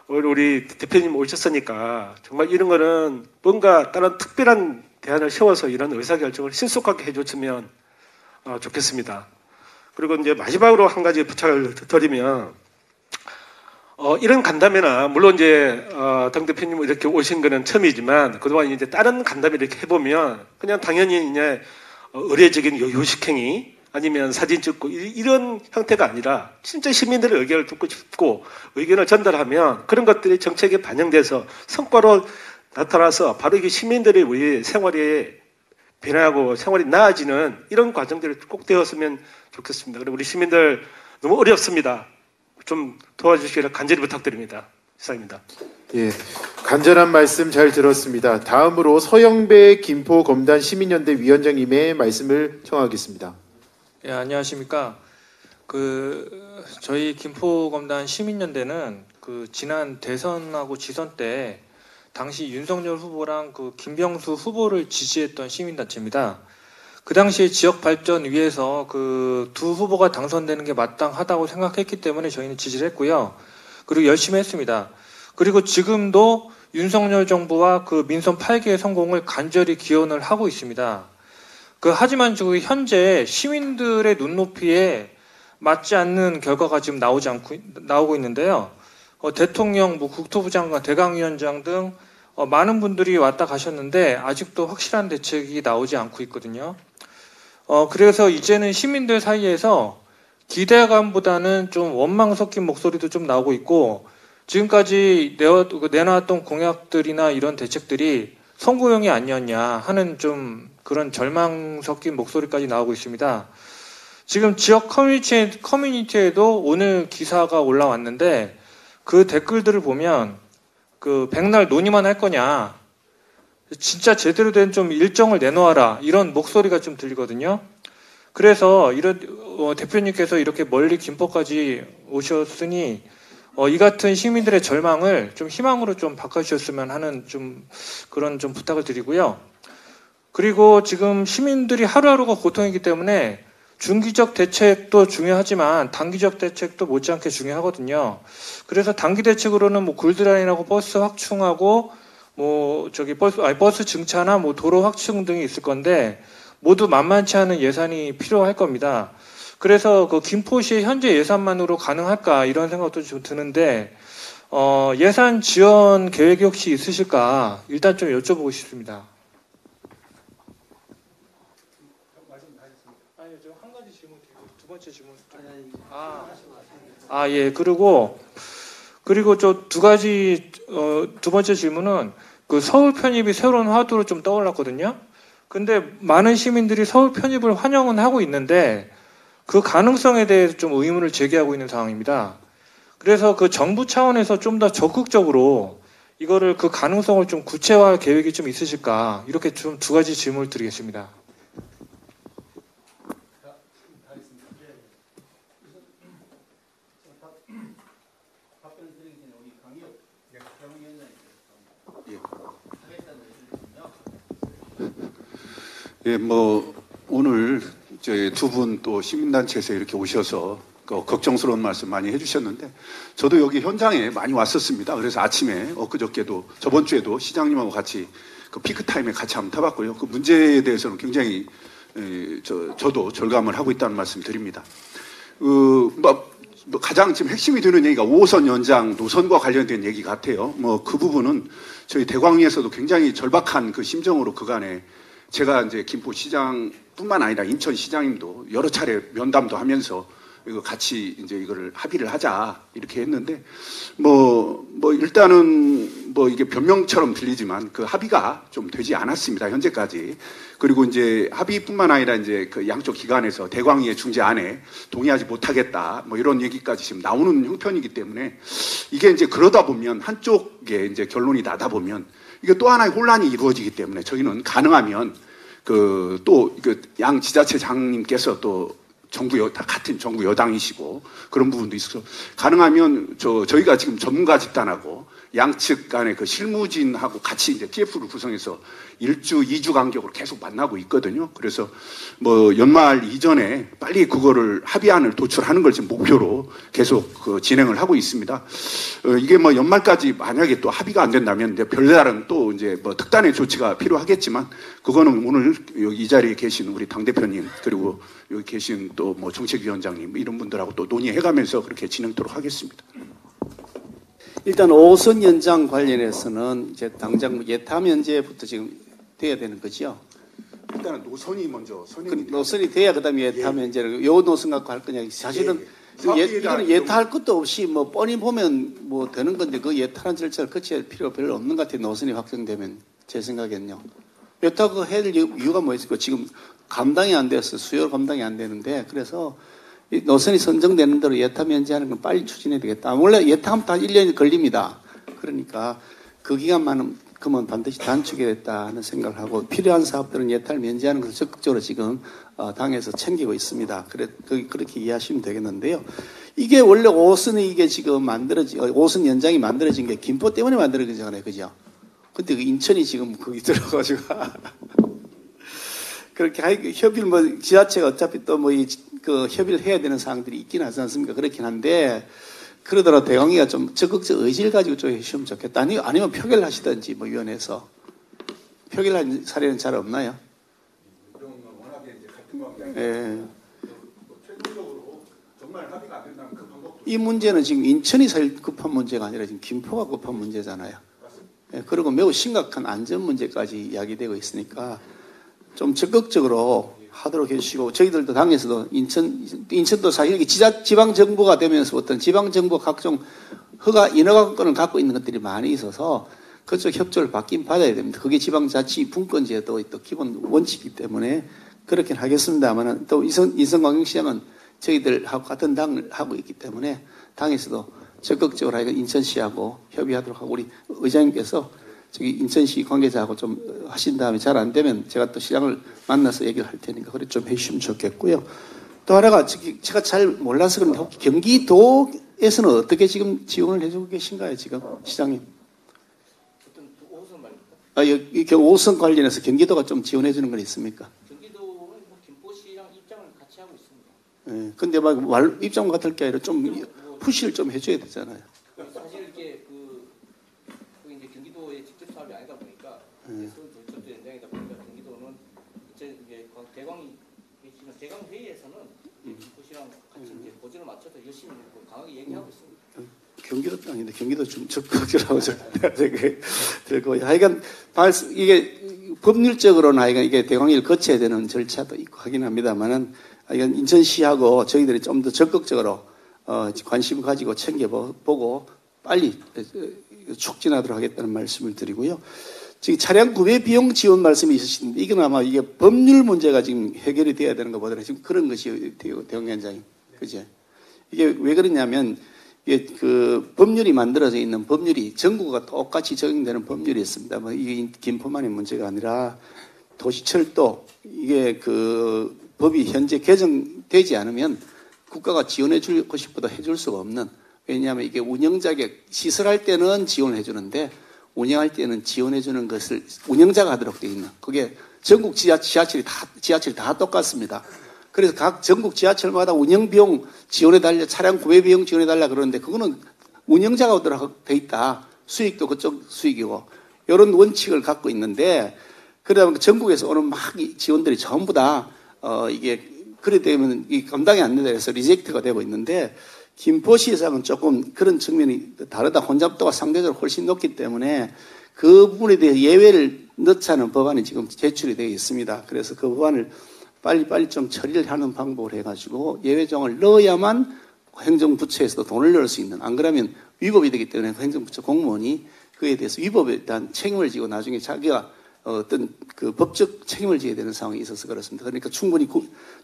우리 대표님 오셨으니까 정말 이런 거는 뭔가 다른 특별한 대안을 세워서 이런 의사결정을 신속하게 해줬으면 좋겠습니다. 그리고 이제 마지막으로 한 가지 부탁을 드리면, 이런 간담회나, 물론 이제, 당 대표님 이렇게 오신 거는 처음이지만, 그동안 이제 다른 간담회 이렇게 해보면, 그냥 당연히 이제, 의례적인 요식행위, 아니면 사진 찍고, 이런 형태가 아니라, 진짜 시민들의 의견을 듣고 싶고, 의견을 전달하면, 그런 것들이 정책에 반영돼서 성과로 나타나서, 바로 이게 시민들의 우리 생활에 변화하고 생활이 나아지는 이런 과정들이 꼭 되었으면 좋겠습니다. 그리고 우리 시민들 너무 어렵습니다. 좀 도와주시기를 간절히 부탁드립니다. 이상입니다. 예, 간절한 말씀 잘 들었습니다. 다음으로 서영배 김포검단 시민연대 위원장님의 말씀을 청하겠습니다. 예, 안녕하십니까. 저희 김포검단 시민연대는 지난 대선하고 지선 때 당시 윤석열 후보랑 김병수 후보를 지지했던 시민단체입니다. 그 당시에 지역 발전 위해서 두 후보가 당선되는 게 마땅하다고 생각했기 때문에 저희는 지지를 했고요. 그리고 열심히 했습니다. 그리고 지금도 윤석열 정부와 민선 8기의 성공을 간절히 기원을 하고 있습니다. 하지만 지금 현재 시민들의 눈높이에 맞지 않는 결과가 지금 나오고 있는데요. 대통령, 국토부 장관, 대강위원장 등 많은 분들이 왔다 가셨는데 아직도 확실한 대책이 나오지 않고 있거든요. 그래서 이제는 시민들 사이에서 기대감보다는 좀 원망 섞인 목소리도 좀 나오고 있고, 지금까지 내놨던 공약들이나 이런 대책들이 선거용이 아니었냐 하는 좀 그런 절망 섞인 목소리까지 나오고 있습니다. 지금 지역 커뮤니티에도 오늘 기사가 올라왔는데, 그 댓글들을 보면 백날 논의만 할 거냐, 진짜 제대로 된 좀 일정을 내놓아라, 이런 목소리가 좀 들리거든요. 그래서 대표님께서 이렇게 멀리 김포까지 오셨으니 이 같은 시민들의 절망을 좀 희망으로 좀 바꿔주셨으면 하는 그런 부탁을 드리고요. 그리고 지금 시민들이 하루하루가 고통이기 때문에 중기적 대책도 중요하지만 단기적 대책도 못지않게 중요하거든요. 그래서 단기 대책으로는 골드라인하고 버스 확충하고 버스 증차나 도로 확충 등이 있을 건데 모두 만만치 않은 예산이 필요할 겁니다. 그래서 김포시의 현재 예산만으로 가능할까 이런 생각도 좀 드는데 예산 지원 계획이 혹시 있으실까 일단 좀 여쭤보고 싶습니다. 아니요, 저 한 가지 질문 드리고 두 번째 질문 예. 그리고 저 두 가지 두 번째 질문은 서울 편입이 새로운 화두로 좀 떠올랐거든요. 근데 많은 시민들이 서울 편입을 환영은 하고 있는데 그 가능성에 대해서 좀 의문을 제기하고 있는 상황입니다. 그래서 정부 차원에서 좀 더 적극적으로 이거를 가능성을 좀 구체화할 계획이 좀 있으실까, 이렇게 좀 두 가지 질문을 드리겠습니다. 예, 오늘 두 분 또 시민단체에서 이렇게 오셔서 걱정스러운 말씀 많이 해주셨는데, 저도 여기 현장에 많이 왔었습니다. 그래서 아침에 엊그저께도 저번 주에도 시장님하고 같이 피크타임에 같이 한번 타봤고요. 그 문제에 대해서는 굉장히 저도 절감을 하고 있다는 말씀 드립니다. 가장 지금 핵심이 되는 얘기가 5호선 연장 노선과 관련된 얘기 같아요. 그 부분은 저희 대광위에서도 굉장히 절박한 심정으로 그간에 제가 이제 김포시장뿐만 아니라 인천시장님도 여러 차례 면담도 하면서 이거 같이 이제 이거를 합의를 하자 이렇게 했는데 일단은 이게 변명처럼 들리지만 합의가 좀 되지 않았습니다, 현재까지. 그리고 이제 합의뿐만 아니라 이제 양쪽 기관에서 대광위의 중재안에 동의하지 못하겠다 이런 얘기까지 지금 나오는 형편이기 때문에 이게 이제 그러다 보면 한쪽에 이제 결론이 나다 보면 이게 또 하나의 혼란이 이루어지기 때문에 저희는 가능하면 또 양 지자체장님께서 또 다 같은 정부 여당이시고 그런 부분도 있어서 가능하면 저희가 지금 전문가 집단하고 양측 간의 그 실무진하고 같이 이제 TF를 구성해서 1주, 2주 간격으로 계속 만나고 있거든요. 그래서 뭐 연말 이전에 빨리 그거를 합의안을 도출하는 걸 지금 목표로 계속 진행을 하고 있습니다. 이게 뭐 연말까지 만약에 또 합의가 안 된다면 이제 별다른 또 이제 뭐 특단의 조치가 필요하겠지만 그거는 오늘 여기 이 자리에 계신 우리 당대표님 그리고 여기 계신 또 뭐 정책위원장님 이런 분들하고 또 논의해가면서 그렇게 진행토록 하겠습니다. 일단 5선 연장 관련해서는 이제 당장 예타 면제부터 지금 돼야 되는 거죠. 일단은 노선이 먼저 노선이 돼야 그다음에 예타 면제를 요 노선 갖고 할 거냐. 사실은 이거는 예타할 것도 없이 뭐 뻔히 보면 뭐 되는 건데 그 예타라는 절차를 거쳐야 할 필요가 별로 없는 것 같아요. 노선이 확정되면 제 생각엔요. 예타 그 해야 될 이유가 뭐 있을까? 지금 감당이 안 돼서 수요 감당이 안 되는데 그래서 이 노선이 선정되는 대로 예타 면제하는 건 빨리 추진해야 되겠다. 원래 예타하면 다 1년이 걸립니다. 그러니까 그 기간만은 그러면 반드시 단축해야 됐다 하는 생각을 하고 필요한 사업들은 예타를 면제하는 것을 적극적으로 지금 당에서 챙기고 있습니다. 그렇게 이해하시면 되겠는데요. 이게 원래 5선이 이게 지금 5선 연장이 만들어진 게 김포 때문에 만들어지잖아요. 그죠? 근데 그 인천이 지금 거기 들어가가지고 그렇게 협의를 뭐 지자체가 어차피 또 뭐 그 협의를 해야 되는 사항들이 있긴 하지 않습니까? 그렇긴 한데 그러더라도 대강이가 좀 적극적 의지를 가지고 좀 해주시면 좋겠다. 아니면 표결을 하시든지 뭐 위원회에서 표결한 사례는 잘 없나요? 예. 이 문제는 지금 인천이 사실 급한 문제가 아니라 지금 김포가 급한 문제잖아요. 예, 그리고 매우 심각한 안전 문제까지 이야기되고 있으니까 좀 적극적으로 하도록 해주시고 저희들도 당에서도 인천도 사실 이게 지방 정부가 되면서 어떤 지방 정부 각종 인허가권을 갖고 있는 것들이 많이 있어서 그쪽 협조를 받긴 받아야 됩니다. 그게 지방자치 분권제도 또 기본 원칙이기 때문에 그렇긴 하겠습니다만 또 인천광역시장은 저희들하고 같은 당을 하고 있기 때문에 당에서도 적극적으로 인천시하고 협의하도록 하고 우리 의장님께서 저기 인천시 관계자하고 좀 하신 다음에 잘 안 되면 제가 또 시장을 만나서 얘기를 할 테니까 그래 좀 해주시면 좋겠고요. 또 하나가 제가 잘 몰라서 그런데 혹시 경기도에서는 어떻게 지금 지원을 해주고 계신가요, 지금 시장님? 어떤 5호선 말입니까? 이 5호선 관련해서 경기도가 좀 지원해 주는 건 있습니까? 경기도는 뭐 김포시랑 입장을 같이 하고 있습니다. 예. 근데 막 입장 같을 게 아니라 좀 푸시를 좀 해줘야 되잖아요. 사실 이게 이제 경기도의 직접 사업이 아니다 보니까 서울 연장이다 보니까 경기도는 이제 대광이 계시는 대광 회의에서는 김포시랑 같이 이제 보조를 맞춰서 열심히 강하게 얘기하고 있습니다. 경기도 땅인데 경기도 좀 적극적으로 들고 하여간 이게 법률적으로는 하여간 이게 대광위를 거쳐야 되는 절차도 있고 하긴 합니다만은 하여간 인천시하고 저희들이 좀 더 적극적으로 관심을 가지고 챙겨보고 빨리 촉진하도록 하겠다는 말씀을 드리고요. 지금 차량 구매 비용 지원 말씀이 있으신데 이건 아마 이게 법률 문제가 지금 해결이 돼야 되는 것보다는 지금 그런 것이 대형현장이 그죠? 이게 왜 그러냐면 이게 그 법률이 만들어져 있는 법률이 전국과 똑같이 적용되는 법률이 있습니다. 뭐 이게 김포만의 문제가 아니라 도시철도 이게 그 법이 현재 개정되지 않으면 국가가 지원해 줄 것보다 해줄 수가 없는 왜냐하면 이게 운영자에게 시설할 때는 지원을 해주는데 운영할 때는 지원해 주는 것을 운영자가 하도록 되어 있는 그게 전국 지하철이 다 똑같습니다. 그래서 각 전국 지하철마다 운영비용 지원해달라, 차량 구매비용 지원해달라 그러는데 그거는 운영자가 하도록 되어 있다. 수익도 그쪽 수익이고 이런 원칙을 갖고 있는데 그러다 보니까 전국에서 오는 막 지원들이 전부 다 이게 그래 되면 이 감당이 안 된다 해서 리젝트가 되고 있는데 김포시에서는 조금 그런 측면이 다르다. 혼잡도가 상대적으로 훨씬 높기 때문에 그 부분에 대해 예외를 넣자는 법안이 지금 제출이 되어 있습니다. 그래서 그 법안을 빨리 좀 처리를 하는 방법을 해가지고 예외정을 넣어야만 행정부처에서도 돈을 넣을 수 있는 안 그러면 위법이 되기 때문에 행정부처 공무원이 그에 대해서 위법에 대한 책임을 지고 나중에 자기가 어떤 그 법적 책임을 져야 되는 상황이 있어서 그렇습니다. 그러니까 충분히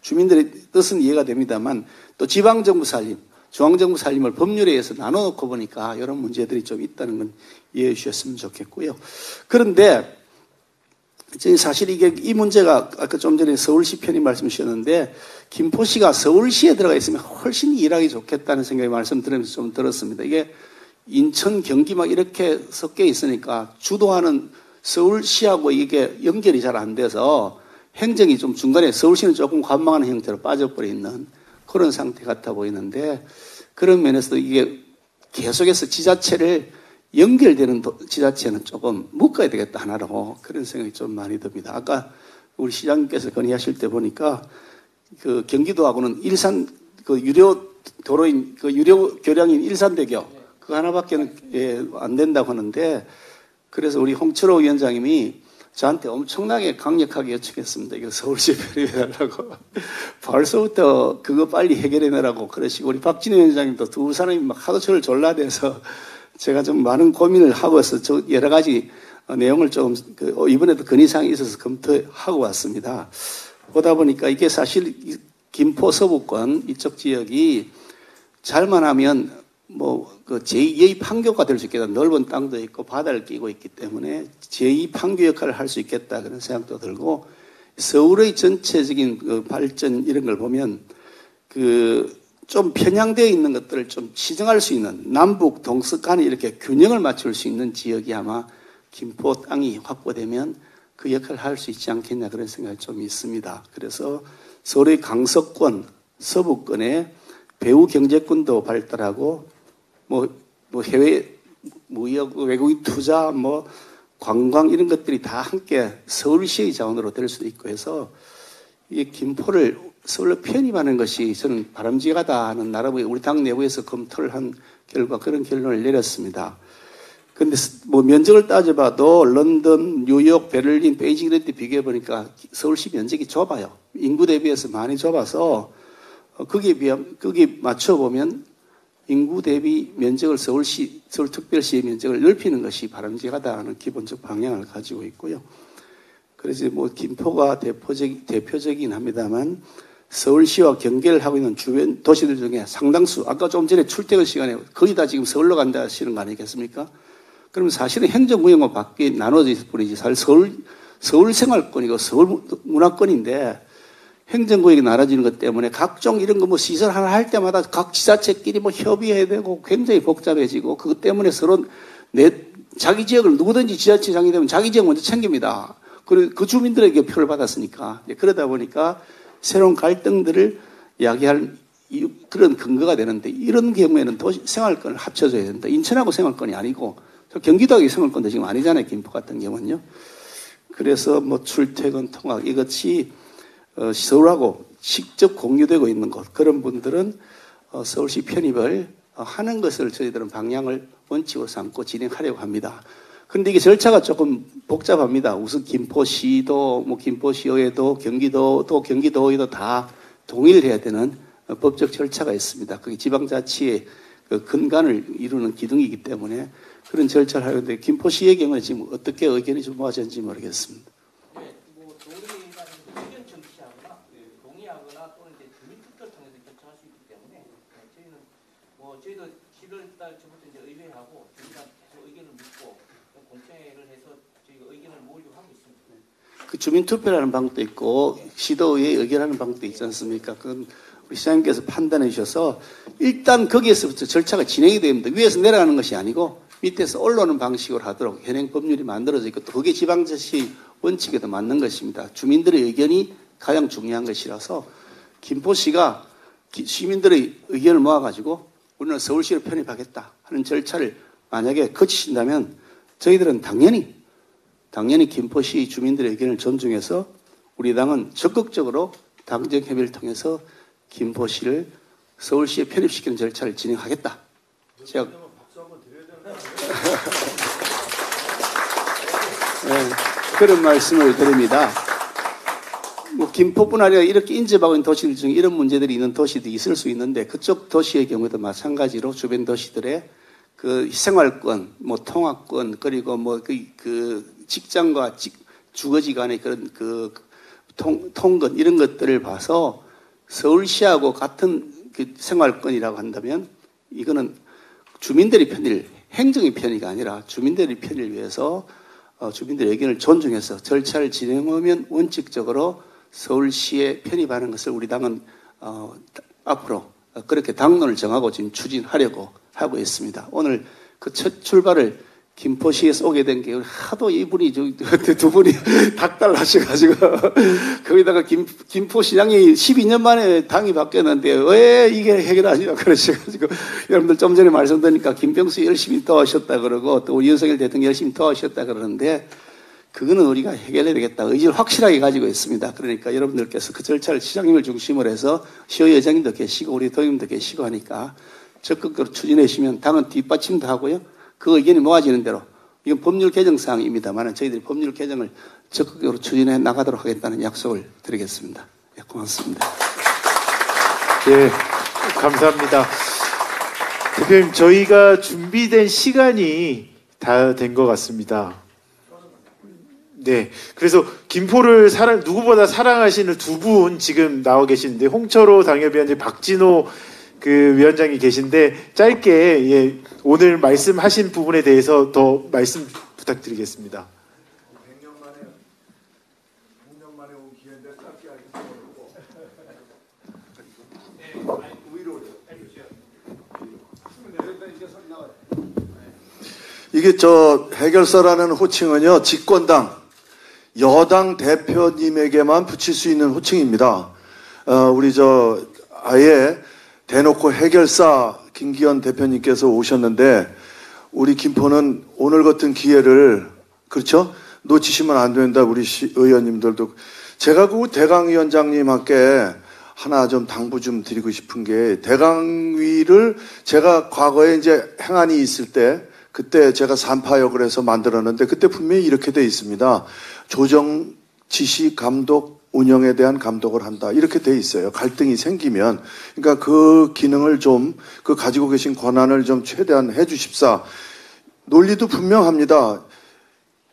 주민들의 뜻은 이해가 됩니다만 또 지방정부 살림, 중앙정부 살림을 법률에 의해서 나눠놓고 보니까 이런 문제들이 좀 있다는 건 이해해 주셨으면 좋겠고요. 그런데 사실 이 문제가 아까 좀 전에 서울시 편이 말씀 주셨는데 김포시가 서울시에 들어가 있으면 훨씬 일하기 좋겠다는 생각이 말씀드리면서 좀 들었습니다. 이게 인천, 경기 막 이렇게 섞여 있으니까 주도하는 서울시하고 이게 연결이 잘 안 돼서 행정이 좀 중간에 서울시는 조금 관망하는 형태로 빠져버려 있는 그런 상태 같아 보이는데 그런 면에서도 이게 계속해서 지자체를 연결되는 지자체는 조금 묶어야 되겠다 하나로 그런 생각이 좀 많이 듭니다. 아까 우리 시장님께서 건의하실 때 보니까 그 경기도하고는 일산 그 유료 도로인 그 유료 교량인 일산대교 그 하나밖에는 안 된다고 하는데 그래서 우리 홍철호 위원장님이 저한테 엄청나게 강력하게 요청했습니다. 이거 서울시에 편입해달라고. 벌써부터 그거 빨리 해결해내라고 그러시고 우리 박진우 위원장님도 두 사람이 막 하도 저를 졸라대서 제가 좀 많은 고민을 하고서 저 여러 가지 내용을 좀 이번에도 건의사항이 있어서 검토하고 왔습니다. 보다 보니까 이게 사실 김포 서부권 이쪽 지역이 잘만 하면 그 제2의 판교가 될 수 있겠다. 넓은 땅도 있고 바다를 끼고 있기 때문에 제2 판교 역할을 할 수 있겠다. 그런 생각도 들고 서울의 전체적인 그 발전 이런 걸 보면 좀 편향되어 있는 것들을 좀 시정할 수 있는 남북 동서 간에 이렇게 균형을 맞출 수 있는 지역이 아마 김포 땅이 확보되면 그 역할을 할 수 있지 않겠냐 그런 생각이 좀 있습니다. 그래서 서울의 강서권, 서부권에 배후 경제권도 발달하고 해외 무역, 외국인 투자, 관광 이런 것들이 다 함께 서울시의 자원으로 될 수도 있고 해서 이 김포를 서울로 편입하는 것이 저는 바람직하다 하는 나라의 우리 당 내부에서 검토를 한 결과 그런 결론을 내렸습니다. 근데 면적을 따져봐도 런던, 뉴욕, 베를린, 베이징 이런 데 비교해 보니까 서울시 면적이 좁아요. 인구 대비해서 많이 좁아서 거기에 맞춰보면 인구 대비 면적을 서울특별시의 면적을 넓히는 것이 바람직하다는 기본적 방향을 가지고 있고요. 그래서 김포가 대표적이긴 합니다만 서울시와 경계를 하고 있는 주변 도시들 중에 상당수, 아까 좀 전에 출퇴근 시간에 거의 다 지금 서울로 간다 하시는 거 아니겠습니까? 그러면 사실은 행정구역만 밖에 나눠져 있을 뿐이지 사실 서울 생활권이고 서울 문화권인데 행정구역이 나눠지는 것 때문에 각종 이런 시설 하나 할 때마다 각 지자체끼리 협의해야 되고 굉장히 복잡해지고 그것 때문에 서로 자기 지역을 누구든지 지자체장이 되면 자기 지역 먼저 챙깁니다. 그리고 그 주민들에게 표를 받았으니까. 그러다 보니까 새로운 갈등들을 야기할 그런 근거가 되는데 이런 경우에는 생활권을 합쳐줘야 된다. 인천하고 생활권이 아니고 경기도하고 생활권도 지금 아니잖아요. 김포 같은 경우는요. 그래서 출퇴근 통학 이것이 서울하고 직접 공유되고 있는 곳 그런 분들은 서울시 편입을 하는 것을 저희들은 방향을 원칙으로 삼고 진행하려고 합니다. 그런데 이게 절차가 조금 복잡합니다. 우선 김포시도 김포시의회도 경기도의회도 다 동의를 해야 되는 법적 절차가 있습니다. 그게 지방자치의 근간을 이루는 기둥이기 때문에 그런 절차를 하는데 김포시의 경우는 지금 어떻게 의견이 좀 모아졌는지 모르겠습니다. 저희도 7월달 전부터 이제 의회하고 저희가 계속 의견을 묻고 공청회를 해서 저희가 의견을 모으려고 하고 있습니다. 그 주민투표라는 방법도 있고 시도의회 의견하는 방법도 있지 않습니까? 그건 우리 시장님께서 판단해 주셔서 일단 거기에서부터 절차가 진행이 됩니다. 위에서 내려가는 것이 아니고 밑에서 올라오는 방식으로 하도록 현행 법률이 만들어져 있고 또 그게 지방자치 원칙에도 맞는 것입니다. 주민들의 의견이 가장 중요한 것이라서 김포시가 시민들의 의견을 모아가지고 우리는 서울시로 편입하겠다 하는 절차를 만약에 거치신다면 저희들은 당연히 김포시 주민들의 의견을 존중해서 우리 당은 적극적으로 당정 협의를 통해서 김포시를 서울시에 편입시키는 절차를 진행하겠다. 제가 그런 말씀을 드립니다. 김포뿐 아니라 이렇게 인접하고 있는 도시들 중에 이런 문제들이 있는 도시들이 있을 수 있는데 그쪽 도시의 경우에도 마찬가지로 주변 도시들의 그 생활권, 통학권 그리고 그 직장과 주거지 간의 그런 통근 이런 것들을 봐서 서울시하고 같은 그 생활권이라고 한다면 이거는 주민들의 편의를 행정의 편의가 아니라 주민들의 편의를 위해서 주민들의 의견을 존중해서 절차를 진행하면 원칙적으로 서울시에 편입하는 것을 우리 당은 앞으로 그렇게 당론을 정하고 지금 추진하려고 하고 있습니다. 오늘 그 첫 출발을 김포시에서 오게 된 게 하도 이분이 두 분이 닥달하셔가지고 거기다가 김포시장이 12년 만에 당이 바뀌었는데 왜 이게 해결하시냐 그러셔가지고 여러분들 좀 전에 말씀드리니까 김병수 열심히 도와주셨다 그러고 또 우리 윤석열 대통령 열심히 도와주셨다 그러는데 그거는 우리가 해결해야 되겠다 의지를 확실하게 가지고 있습니다. 그러니까 여러분들께서 그 절차를 시장님을 중심으로 해서 시의회장님도 계시고 우리 도의원님도 계시고 하니까 적극적으로 추진해 주시면 당은 뒷받침도 하고요. 그 의견이 모아지는 대로 이건 법률 개정 사항입니다만 저희들이 법률 개정을 적극적으로 추진해 나가도록 하겠다는 약속을 드리겠습니다. 네, 고맙습니다. 네, 감사합니다. 대표님, 저희가 준비된 시간이 다 된 것 같습니다. 네, 그래서 김포를 누구보다 사랑하시는 두 분 지금 나와 계시는데 홍철호 당협위원장, 박진호 그 위원장이 계신데 짧게 오늘 말씀하신 부분에 대해서 더 말씀 부탁드리겠습니다. 100년 만에 온 기회인데 짧게 하겠습니다. 이게 해결사라는 호칭은요, 집권당 여당 대표님에게만 붙일 수 있는 호칭입니다. 우리 아예 대놓고 해결사 김기현 대표님께서 오셨는데 우리 김포는 오늘 같은 기회를 그렇죠? 놓치시면 안 된다. 우리 의원님들도 제가 그 대강위원장님께 하나 좀 당부 좀 드리고 싶은 게 대강위를 제가 과거에 이제 행안이 있을 때 그때 제가 산파역을 해서 만들었는데 그때 분명히 이렇게 돼 있습니다. 조정, 지시, 감독, 운영에 대한 감독을 한다. 이렇게 돼 있어요. 갈등이 생기면. 그러니까 그 기능을 그 가지고 계신 권한을 좀 최대한 해 주십사. 논리도 분명합니다.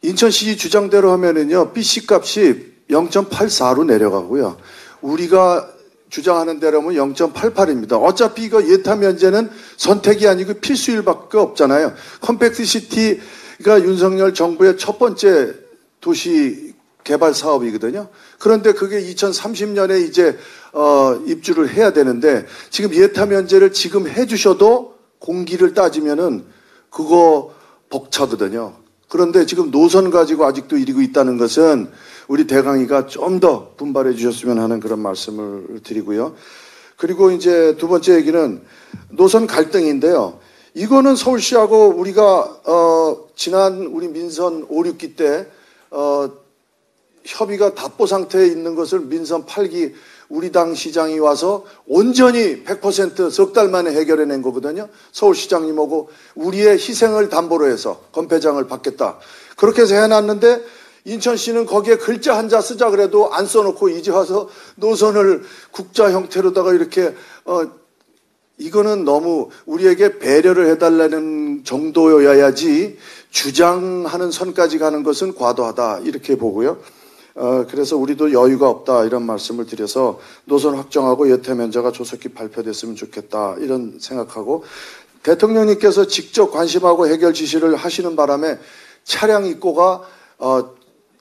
인천시 주장대로 하면은요, BC 값이 0.84로 내려가고요. 우리가 주장하는 대로면 0.88입니다. 어차피 이거 예타 면제는 선택이 아니고 필수일밖에 없잖아요. 컴팩트 시티가 윤석열 정부의 첫 번째 도시 개발 사업이거든요. 그런데 그게 2030년에 이제 입주를 해야 되는데 지금 예타 면제를 지금 해주셔도 공기를 따지면은 그거 벅차거든요. 그런데 지금 노선 가지고 아직도 이러고 있다는 것은 우리 대강위가 좀 더 분발해 주셨으면 하는 그런 말씀을 드리고요. 그리고 이제 두 번째 얘기는 노선 갈등인데요. 이거는 서울시하고 우리가 지난 우리 민선 5, 6기 때 협의가 답보 상태에 있는 것을 민선 8기 우리 당 시장이 와서 온전히 100% 석 달 만에 해결해낸 거거든요. 서울시장님하고 우리의 희생을 담보로 해서 건폐장을 받겠다. 그렇게 해서 해놨는데 인천시는 거기에 글자 한자 쓰자 그래도 안 써놓고 이제 와서 노선을 국자 형태로다가 이렇게 이거는 너무 우리에게 배려를 해달라는 정도여야지 주장하는 선까지 가는 것은 과도하다 이렇게 보고요. 그래서 우리도 여유가 없다 이런 말씀을 드려서 노선 확정하고 예타 면제가 조속히 발표됐으면 좋겠다 이런 생각하고 대통령님께서 직접 관심하고 해결 지시를 하시는 바람에 차량 입고가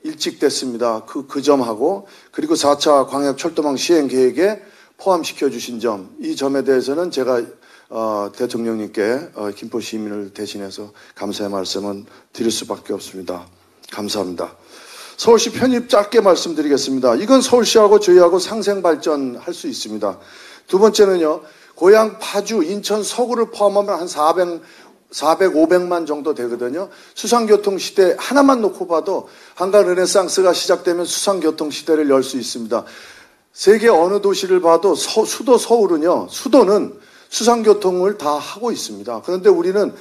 일찍 됐습니다. 그 점하고 그리고 4차 광역철도망 시행 계획에 포함시켜 주신 점, 이 점에 대해서는 제가 대통령님께 김포 시민을 대신해서 감사의 말씀은 드릴 수밖에 없습니다. 감사합니다. 서울시 편입 짧게 말씀드리겠습니다. 이건 서울시하고 저희하고 상생 발전할 수 있습니다. 두 번째는요. 고향 파주, 인천 서구를 포함하면 한 400, 500만 정도 되거든요. 수상교통 시대 하나만 놓고 봐도 한강 르네상스가 시작되면 수상교통 시대를 열 수 있습니다. 세계 어느 도시를 봐도 수도 서울은요. 수도는 수상교통을 다 하고 있습니다. 그런데 우리는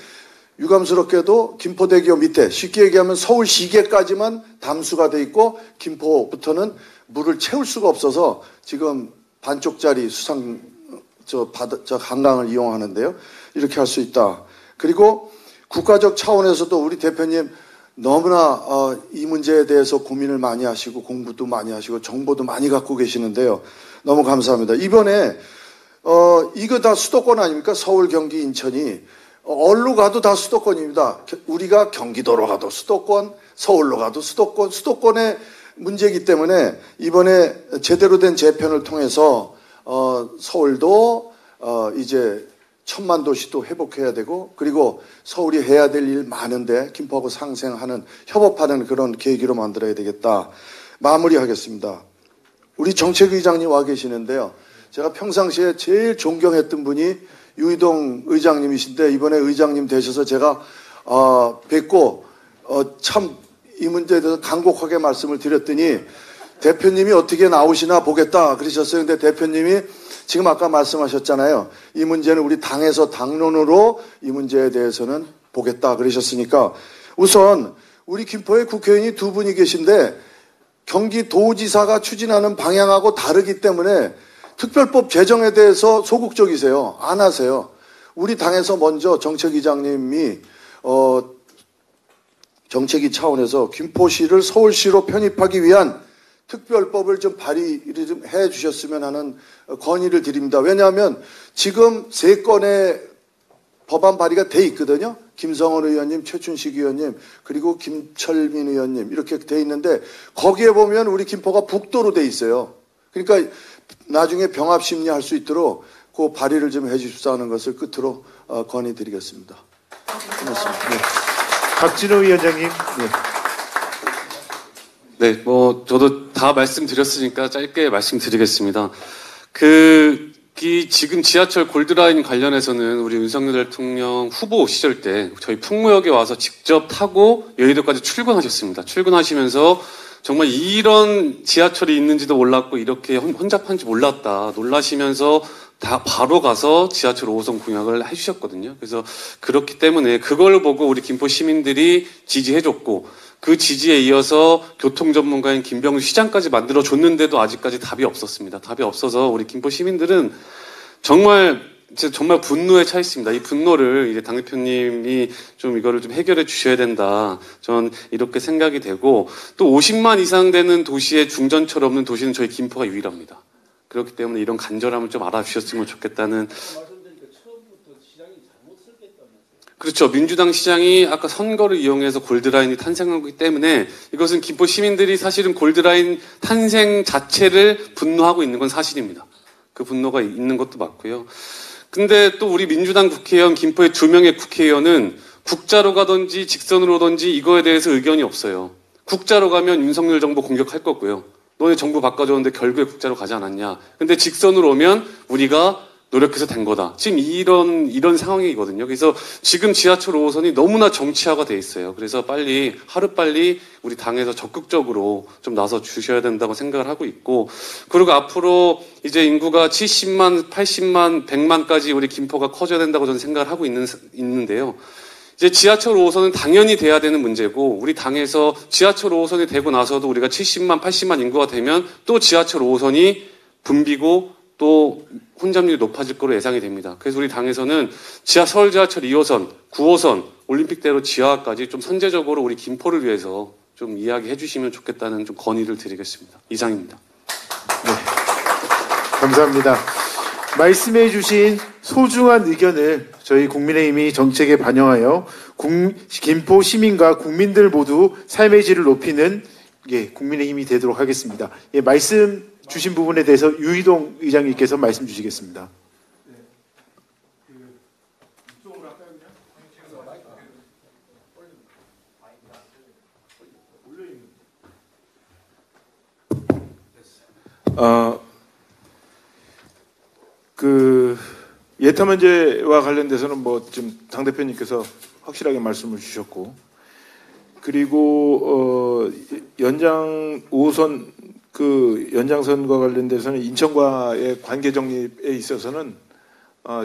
유감스럽게도 김포대교 밑에 쉽게 얘기하면 서울시계까지만 담수가 돼 있고 김포부터는 물을 채울 수가 없어서 지금 반쪽짜리 한강을 이용하는데요. 이렇게 할 수 있다. 그리고 국가적 차원에서도 우리 대표님 너무나 이 문제에 대해서 고민을 많이 하시고 공부도 많이 하시고 정보도 많이 갖고 계시는데요. 너무 감사합니다. 이번에 이거 다 수도권 아닙니까? 서울, 경기, 인천이 어디로 가도 다 수도권입니다. 우리가 경기도로 가도 수도권, 서울로 가도 수도권, 수도권의 문제이기 때문에 이번에 제대로 된 재편을 통해서 서울도 이제 천만 도시도 회복해야 되고, 그리고 서울이 해야 될 일 많은데 김포하고 상생하는, 협업하는 그런 계기로 만들어야 되겠다. 마무리하겠습니다. 우리 정책의장님 와 계시는데요. 제가 평상시에 제일 존경했던 분이 유이동 의장님이신데, 이번에 의장님 되셔서 제가 뵙고 참 이 문제에 대해서 간곡하게 말씀을 드렸더니 대표님이 어떻게 나오시나 보겠다 그러셨어요. 근데 대표님이 지금 아까 말씀하셨잖아요. 이 문제는 우리 당에서 당론으로 이 문제에 대해서는 보겠다 그러셨으니까, 우선 우리 김포에 국회의원이 두 분이 계신데 경기도지사가 추진하는 방향하고 다르기 때문에 특별법 제정에 대해서 소극적이세요. 안 하세요. 우리 당에서 먼저 정책위장님이 정책위 차원에서 김포시를 서울시로 편입하기 위한 특별법을 좀 발의를 좀 해 주셨으면 하는 건의를 드립니다. 왜냐하면 지금 3건의 법안 발의가 돼 있거든요. 김성원 의원님, 최춘식 의원님, 그리고 김철민 의원님 이렇게 돼 있는데, 거기에 보면 우리 김포가 북도로 돼 있어요. 그러니까 나중에 병합 심리할 수 있도록 그 발의를 좀 해 주십사 하는 것을 끝으로 건의드리겠습니다. 고맙습니다. 네. 박진호 위원장님. 네. 네, 저도 다 말씀드렸으니까 짧게 말씀드리겠습니다. 지금 지하철 골드라인 관련해서는 우리 윤석열 대통령 후보 시절 때 저희 풍무역에 와서 직접 타고 여의도까지 출근하셨습니다. 출근하시면서 정말 이런 지하철이 있는지도 몰랐고 이렇게 혼잡한지 몰랐다 놀라시면서 다 바로 가서 지하철 5호선 공약을 해주셨거든요. 그래서 그렇기 때문에 그걸 보고 우리 김포 시민들이 지지해줬고, 그 지지에 이어서 교통 전문가인 김병수 시장까지 만들어줬는데도 아직까지 답이 없었습니다. 답이 없어서 우리 김포 시민들은 정말 분노에 차 있습니다. 이 분노를 이제 당대표님이 좀 이거를 좀 해결해 주셔야 된다. 전 이렇게 생각이 되고, 또 50만 이상 되는 도시에 중전철 없는 도시는 저희 김포가 유일합니다. 그렇기 때문에 이런 간절함을 좀 알아주셨으면 좋겠다는. 그렇죠. 민주당 시장이 아까 선거를 이용해서 골드라인이 탄생하기 때문에 이것은 김포 시민들이 사실은 골드라인 탄생 자체를 분노하고 있는 건 사실입니다. 그 분노가 있는 것도 맞고요. 근데 또 우리 민주당 국회의원, 김포의 2명의 국회의원은 국자로 가든지 직선으로 오든지 이거에 대해서 의견이 없어요. 국자로 가면 윤석열 정부 공격할 거고요. 너네 정부 바꿔줬는데 결국에 국자로 가지 않았냐. 근데 직선으로 오면 우리가 노력해서 된 거다. 지금 이런 상황이거든요. 그래서 지금 지하철 5호선이 너무나 정치화가 돼 있어요. 그래서 하루빨리 우리 당에서 적극적으로 좀 나서 주셔야 된다고 생각을 하고 있고, 그리고 앞으로 이제 인구가 70만, 80만, 100만까지 우리 김포가 커져야 된다고 저는 생각을 하고 있는데요. 이제 지하철 5호선은 당연히 돼야 되는 문제고, 우리 당에서 지하철 5호선이 되고 나서도 우리가 70만, 80만 인구가 되면 또 지하철 5호선이 붐비고 또 혼잡률이 높아질 거로 예상이 됩니다. 그래서 우리 당에서는 서울 지하철 2호선, 9호선, 올림픽대로 지하까지 좀 선제적으로 우리 김포를 위해서 좀 이야기해 주시면 좋겠다는 좀 건의를 드리겠습니다. 이상입니다. 네. 감사합니다. 말씀해 주신 소중한 의견을 저희 국민의힘이 정책에 반영하여 김포 시민과 국민들 모두 삶의 질을 높이는 국민의힘이 되도록 하겠습니다. 말씀 주신 부분에 대해서 유이동 의장님께서 말씀 주시겠습니다. 예타 문제와 관련돼서는 지금 당 대표님께서 확실하게 말씀을 주셨고, 그리고 연장 5호선 연장선과 관련돼서는 인천과의 관계 정립에 있어서는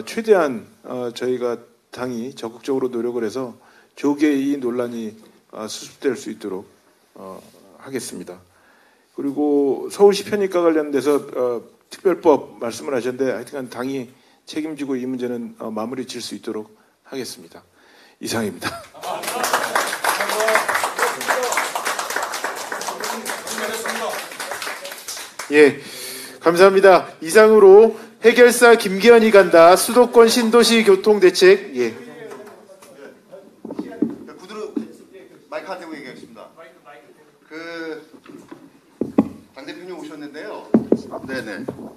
최대한 저희가 당이 적극적으로 노력을 해서 조기에 이 논란이 수습될 수 있도록 하겠습니다. 그리고 서울시 편입과 관련돼서 특별법 말씀을 하셨는데, 하여튼 당이 책임지고 이 문제는 마무리 질 수 있도록 하겠습니다. 이상입니다. 예, 감사합니다. 이상으로 해결사 김기현이 간다 수도권 신도시 교통대책 마이크 안 대고 얘기하겠습니다. 당 대표님 오셨는데요. 네네.